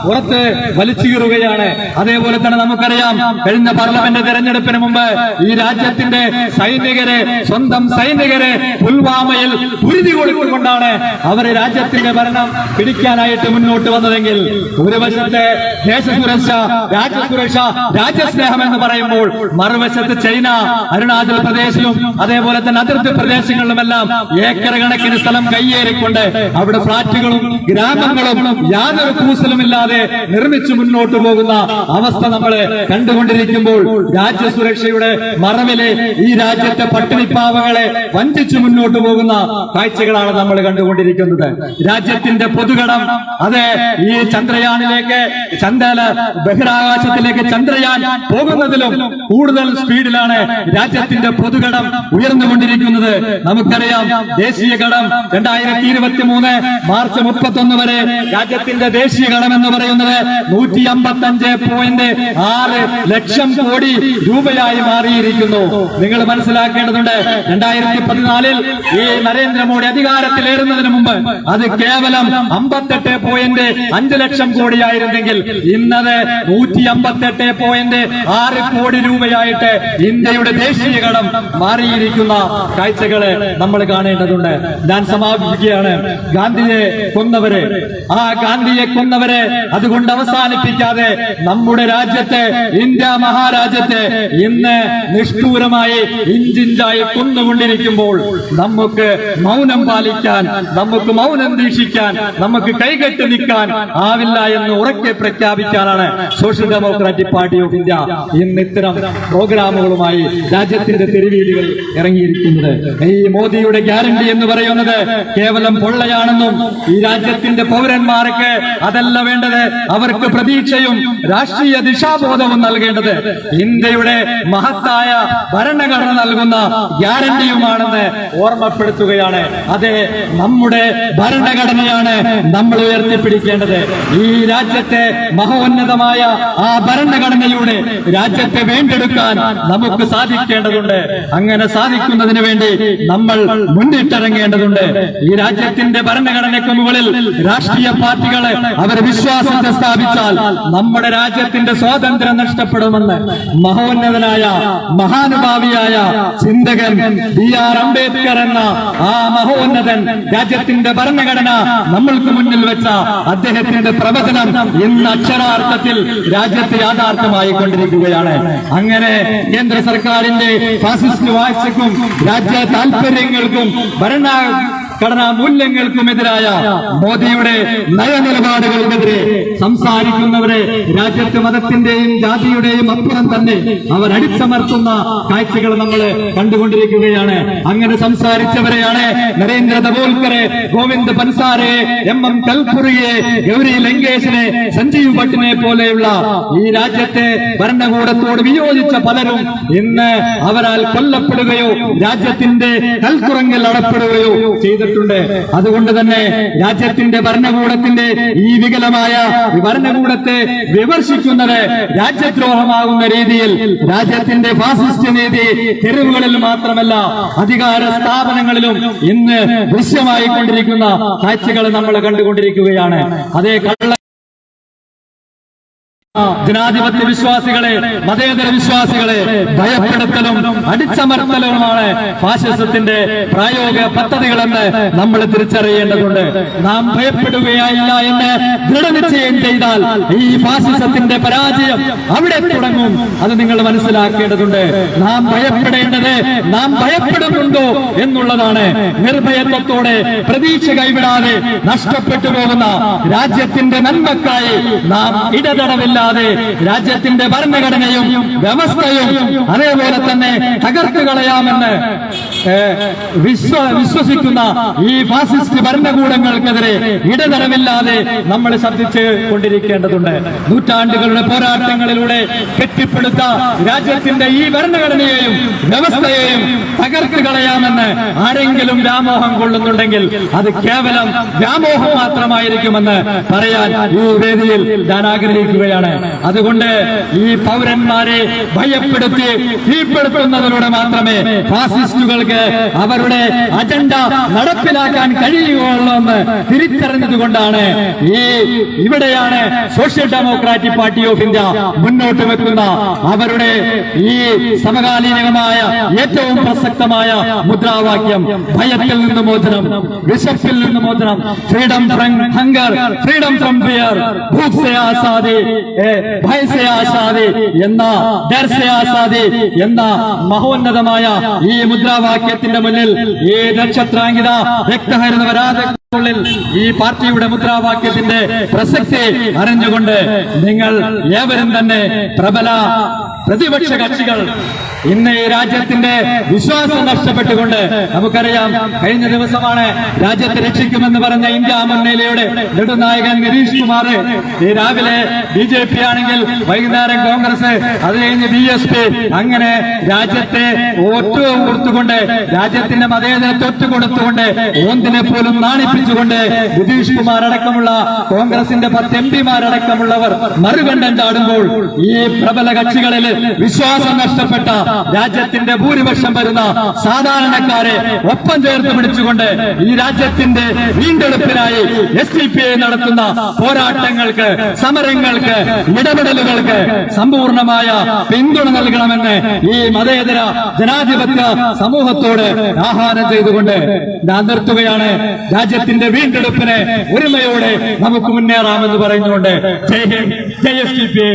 പുറത്ത് വലിച്ചു കീറുകയാണ്. അതേപോലെ തന്നെ നമുക്കറിയാം, കഴിഞ്ഞ പാർലമെന്റ് തെരഞ്ഞെടുപ്പിന് മുമ്പ് ഈ രാജ്യത്തിന്റെ സൈനികരെ, സ്വന്തം സൈനികരെ പുൽവാമയിൽ കുരുതി കൊടുത്തുകൊണ്ടാണ് അവർ രാജ്യത്തിന്റെ ഭരണം പിടിക്കാനായിട്ട് മുന്നോട്ട് വന്നതെങ്കിൽ ഒരു വശത്തെ ദേശസുരക്ഷ, രാജ്യസുരക്ഷ, രാജ്യസ്നേഹം എന്ന് പറയുമ്പോൾ മറുവശത്ത് ചൈന അരുണാചൽ പ്രദേശിലും അതേപോലെ തന്നെ അതിർത്തി പ്രദേശങ്ങളിലുമെല്ലാം ഏക്കർ കണക്കിന് സ്ഥലം കയ്യേറിക്കൊണ്ട് അവിടെ ഫ്ളാറ്റുകളും ഗ്രാമങ്ങളും യാതൊരു കൂസലുമില്ലാതെ നിർമ്മിച്ചു മുന്നോട്ട് പോകുന്ന അവസ്ഥ നമ്മൾ കണ്ടുകൊണ്ടിരിക്കുമ്പോൾ രാജ്യസുരക്ഷയുടെ മറവിലെ ഈ രാജ്യത്തെ പട്ടിണിപ്പാവങ്ങളെ വഞ്ചിച്ചു മുന്നോട്ട് പോകുന്ന കാഴ്ചകളാണ് നമ്മൾ കണ്ടുകൊണ്ടിരിക്കുന്നത്. രാജ്യത്തിന്റെ പൊതുകടം അത് ഈ ചന്ദ്രയാനിലേക്ക് ബഹിരാകാശത്തിലേക്ക് ചന്ദ്രയാൻ പോകുന്നതിലും കൂടുതൽ സ്പീഡിലാണ് രാജ്യത്തിന്റെ പൊതുകടം ഉയർന്നുകൊണ്ടിരിക്കുന്നത്. നമുക്കറിയാം, ദേശീയ കടം 2023 മാർച്ച് 31 വരെ രാജ്യത്തിന്റെ ദേശീയ കടം എന്ന് പറയുന്നത് 155.6 ലക്ഷം കോടി രൂപയായി മാറിയിരിക്കുന്നു. നിങ്ങൾ മനസ്സിലാക്കേണ്ടതുണ്ട്, 2014 ഈ നരേന്ദ്രമോദി അധികാരത്തിലേറുന്നതിന് മുമ്പ് അത് കേവലം 58.5 ലക്ഷം കോടിയായിരുന്നെങ്കിൽ ഇന്നത് 158.6 കോടി രൂപയായിട്ട് ഇന്ത്യയുടെ ദേശീയ കടം മാറിയിരിക്കുന്ന കാഴ്ചകള് നമ്മൾ കാണേണ്ടതുണ്ട്. ഞാൻ സമാപിക്കുകയാണ്. ഗാന്ധിയെ കൊന്നവരെ, ആ ഗാന്ധിയെ കൊന്നവരെ അതുകൊണ്ട് അവസാനിപ്പിക്കാതെ നമ്മുടെ രാജ്യത്തെ, ഇന്ത്യ മഹാരാജ്യത്തെ ഇന്ന് നിഷ്ഠൂരമായി ഇഞ്ചിഞ്ചായി കൊന്നുകൊണ്ടിരിക്കുമ്പോൾ നമുക്ക് മൗനം പാലിക്കാൻ, നമുക്ക് മൗനം ദീക്ഷിക്കാൻ, നമുക്ക് കൈകെട്ടി നിൽക്കാൻ ആവില്ല എന്ന് ഉറക്കെ പ്രഖ്യാപിക്കാനാണ് social democratic party of India ഇന്ന് ഇത്തരം പ്രോഗ്രാമുകളുമായി രാജ്യത്തിന്റെ തെരുവീതികളിൽ ഇറങ്ങിയിരിക്കുന്നത്. ഈ മോദിയുടെ ഗ്യാരണ്ടി എന്ന് പറയുന്നത് കേവലം പൊള്ളയാണെന്നും ഈ രാജ്യത്തിന്റെ പൗരന്മാർക്ക് അതല്ല വേണ്ടത്, അവർക്ക് പ്രതീക്ഷയും രാഷ്ട്രീയ ദിശാബോധവും നൽകേണ്ടത് ഇന്ത്യയുടെ മഹത്തായ ഭരണഘടന നൽകുന്ന ഗ്യാരണ്ടിയുമാണെന്ന് ഓർമ്മപ്പെടുത്തുകയാണ്. അതെ, നമ്മുടെ ഭരണഘടനയാണ് നമ്മൾ ഉയർത്തിപ്പിടിക്കേണ്ടത്. ഈ രാജ്യത്തെ മഹോന്നതമായ ആ ഭരണഘടനയുടെ രാജ്യത്തെ വീണ്ടെടുക്കാൻ നമുക്ക് സാധിക്കേണ്ടതുണ്ട്. അങ്ങനെ സാധിക്കുന്നതിന് വേണ്ടി നമ്മൾ മുന്നിട്ടിറങ്ങേണ്ടതുണ്ട്. ഈ രാജ്യത്തിന്റെ ഭരണഘടനയ്ക്ക് മുകളിൽ രാഷ്ട്രീയ പാർട്ടികളെ അവർ വിശ്വാസത്തെ സ്ഥാപിച്ചാൽ നമ്മുടെ രാജ്യത്തിന്റെ സ്വാതന്ത്ര്യം നഷ്ടപ്പെടുമെന്ന് മഹോന്നതനായ മഹാനുഭാവിയായ ചിന്തകൻ BR അംബേദ്കർ എന്ന ആ മഹോന്നതൻ രാജ്യത്തിന്റെ ഭരണഘടന നമ്മൾക്ക് മുന്നിൽ വെച്ച അദ്ദേഹത്തിന്റെ പ്രവചനം ഇന്ന് അക്ഷരാർത്ഥത്തിൽ രാജ്യത്ത് യാഥാർത്ഥ്യമായി കൊണ്ടിരിക്കുകയാണ്. അങ്ങനെ കേന്ദ്ര സർക്കാരിന്റെ ഫാസിസ്റ്റ് വാഴ്ചക്കും രാജ്യ താൽപര്യങ്ങൾക്കും ഭരണഘടനാ മൂല്യങ്ങൾക്കുമെതിരായ മോദിയുടെ നയനിലപാടുകൾക്കെതിരെ സംസാരിക്കുന്നവരെ രാജ്യത്ത് മതത്തിന്റെയും ജാതിയുടെയും അപ്പുറം തന്നെ അവർ അടിച്ചമർത്തുന്ന കാഴ്ചകൾ നമ്മൾ കണ്ടുകൊണ്ടിരിക്കുകയാണ്. അങ്ങനെ സംസാരിച്ചവരെയാണ് നരേന്ദ്ര ദബോൽക്കറെ, ഗോവിന്ദ് പൻസാരെ, MM കൽപുരിയെ, ഗൗരി ലങ്കേഷിനെ, സഞ്ജീവ് ഭട്ടിനെ പോലെയുള്ള ഈ രാജ്യത്തെ ഭരണകൂടത്തോട് വിയോജിച്ച പലരും ഇന്ന് അവരാൽ കൊല്ലപ്പെടുകയോ രാജ്യത്തിന്റെ കൽക്കുറങ്ങിൽ അടപ്പെടുകയോ ചെയ്ത ചെയ്തിട്ടുണ്ട്. അതുകൊണ്ട് തന്നെ രാജ്യത്തിന്റെ ഭരണകൂടത്തിന്റെ ഈ വികലമായ ഭരണകൂടത്തെ വിമർശിക്കുന്നത് രാജ്യദ്രോഹമാകുന്ന രീതിയിൽ രാജ്യത്തിന്റെ ഫാസിസ്റ്റ് നീതി തെരുവുകളിൽ മാത്രമല്ല അധികാര സ്ഥാപനങ്ങളിലും ഇന്ന് ദൃശ്യമായിക്കൊണ്ടിരിക്കുന്ന കാഴ്ചകൾ നമ്മൾ കണ്ടുകൊണ്ടിരിക്കുകയാണ്. അതേ ജനാധിപത്യ വിശ്വാസികളെ, മതേതര വിശ്വാസികളെ ഭയപ്പെടുത്തലും അടിച്ചമർത്തലുമാണ് ഫാഷിസത്തിന്റെ പ്രായോഗിക പദ്ധതികളെന്ന് നമ്മൾ തിരിച്ചറിയേണ്ടതുണ്ട്. നാം ഭയപ്പെടുകയില്ല എന്ന് ദൃഢനിശ്ചയം ചെയ്താൽ ഈ ഫാഷിസത്തിന്റെ പരാജയം അവിടെ തുടങ്ങും. അത് നിങ്ങൾ മനസ്സിലാക്കേണ്ടതുണ്ട്. നാം ഭയപ്പെടേണ്ടത് നാം ഭയപ്പെടുന്നുണ്ടോ എന്നുള്ളതാണ്. നിർഭയത്വത്തോടെ പ്രതീക്ഷ കൈവിടാതെ നഷ്ടപ്പെട്ടു പോകുന്ന രാജ്യത്തിന്റെ നന്മക്കായി നാം ഇടതടവില്ല രാജ്യത്തിന്റെ ഭരണഘടനയും വ്യവസ്ഥയും അതേപോലെ തന്നെ തകർത്തു കളയാമെന്ന് വിശ്വസിക്കുന്ന ഈ ഫാസിസ്റ്റ് ഭരണകൂടങ്ങൾക്കെതിരെ ഇടതടവില്ലാതെ നമ്മൾ ശ്രദ്ധിച്ച് കൊണ്ടിരിക്കേണ്ടതുണ്ട്. നൂറ്റാണ്ടുകളുടെ പോരാട്ടങ്ങളിലൂടെ കെട്ടിപ്പടുത്ത രാജ്യത്തിന്റെ ഈ ഭരണഘടനയെയും വ്യവസ്ഥയെയും തകർത്തു കളയാമെന്ന് ആരെങ്കിലും വ്യാമോഹം കൊള്ളുന്നുണ്ടെങ്കിൽ അത് കേവലം വ്യാമോഹം മാത്രമായിരിക്കുമെന്ന് പറയാൻ ഈ വേദിയിൽ ഞാൻ ആഗ്രഹിക്കുകയാണ്. അതുകൊണ്ട് ഈ പൗരന്മാരെ ഭയപ്പെടുത്തി കീഴ്പ്പെടുത്തുന്നതിലൂടെ മാത്രമേ ഫാസിസ്റ്റുകൾക്ക് അവരുടെ അജണ്ട നടപ്പിലാക്കാൻ കഴിയുകയുള്ളൂ എന്ന് തിരിച്ചറിഞ്ഞതുകൊണ്ടാണ് ഇവിടെയാണ് social democratic party of India മുന്നോട്ട് വെക്കുന്ന അവരുടെ ഈ സമകാലീനമായ ഏറ്റവും പ്രസക്തമായ മുദ്രാവാക്യം ഭയത്തിൽ നിന്ന് മോചനം, വിശപ്പിൽ നിന്ന് മോചനം, freedom from hunger, freedom from fear, ഭൂഖ് സേ ആസാദി, ഭയ സേ ആസാദി എന്ന ഡർ സേ ആസാദി എന്ന മഹോന്നതമായ ഈ മുദ്രാവാക്യത്തിന്റെ മുന്നിൽ ഈ നക്ഷത്രാങ്കിത വ്യക്തഹരിത വരാതക്കുള്ളിൽ ഈ പാർട്ടിയുടെ മുദ്രാവാക്യത്തിന്റെ പ്രസക്തി അറിഞ്ഞുകൊണ്ട് നിങ്ങൾ ഏവരും തന്നെ പ്രബല പ്രതിപക്ഷ കക്ഷികൾ ഇന്ന് ഈ രാജ്യത്തിന്റെ വിശ്വാസം നഷ്ടപ്പെട്ടുകൊണ്ട് നമുക്കറിയാം, കഴിഞ്ഞ ദിവസമാണ് രാജ്യത്തെ രക്ഷിക്കുമെന്ന് പറഞ്ഞ ഇന്ത്യ മുന്നണിയുടെ നെടുനായകൻ നിതീഷ് കുമാർ ഈ രാവിലെ BJP ആണെങ്കിൽ വൈകുന്നേരം കോൺഗ്രസ്, അത് കഴിഞ്ഞ് BSP, അങ്ങനെ രാജ്യത്തെ ഒറ്റുകൊടുത്തുകൊണ്ട് രാജ്യത്തിന്റെ മതേതരത്തെ ഒറ്റുകൊടുത്തുകൊണ്ട് ഓന്തിനെ പോലും നാണിപ്പിച്ചുകൊണ്ട് നിതീഷ് കുമാർ അടക്കമുള്ള കോൺഗ്രസിന്റെ 10 MPമാരടക്കമുള്ളവർ മറുകണ്ഠം ചാടുമ്പോൾ ഈ പ്രബല കക്ഷികളിൽ വിശ്വാസം നഷ്ടപ്പെട്ട രാജ്യത്തിന്റെ ഭൂരിപക്ഷം വരുന്ന സാധാരണക്കാരെ ഒപ്പം ചേർത്ത് പിടിച്ചുകൊണ്ട് ഈ രാജ്യത്തിന്റെ വീണ്ടെടുപ്പിനായി SDPI നടത്തുന്ന പോരാട്ടങ്ങൾക്ക്, സമരങ്ങൾക്ക്, ഇടപെടലുകൾക്ക് സമ്പൂർണമായ പിന്തുണ നൽകണമെന്ന് ഈ മതേതര ജനാധിപത്യ സമൂഹത്തോട് ആഹ്വാനം ചെയ്തുകൊണ്ട് ഞാൻ നിർത്തുകയാണ്. രാജ്യത്തിന്റെ വീണ്ടെടുപ്പിന് ഒരുമയോടെ നമുക്ക് മുന്നേറാമെന്ന് പറയുന്നുകൊണ്ട് ജയ് ഹിന്ദ്, ജയ് SDPI.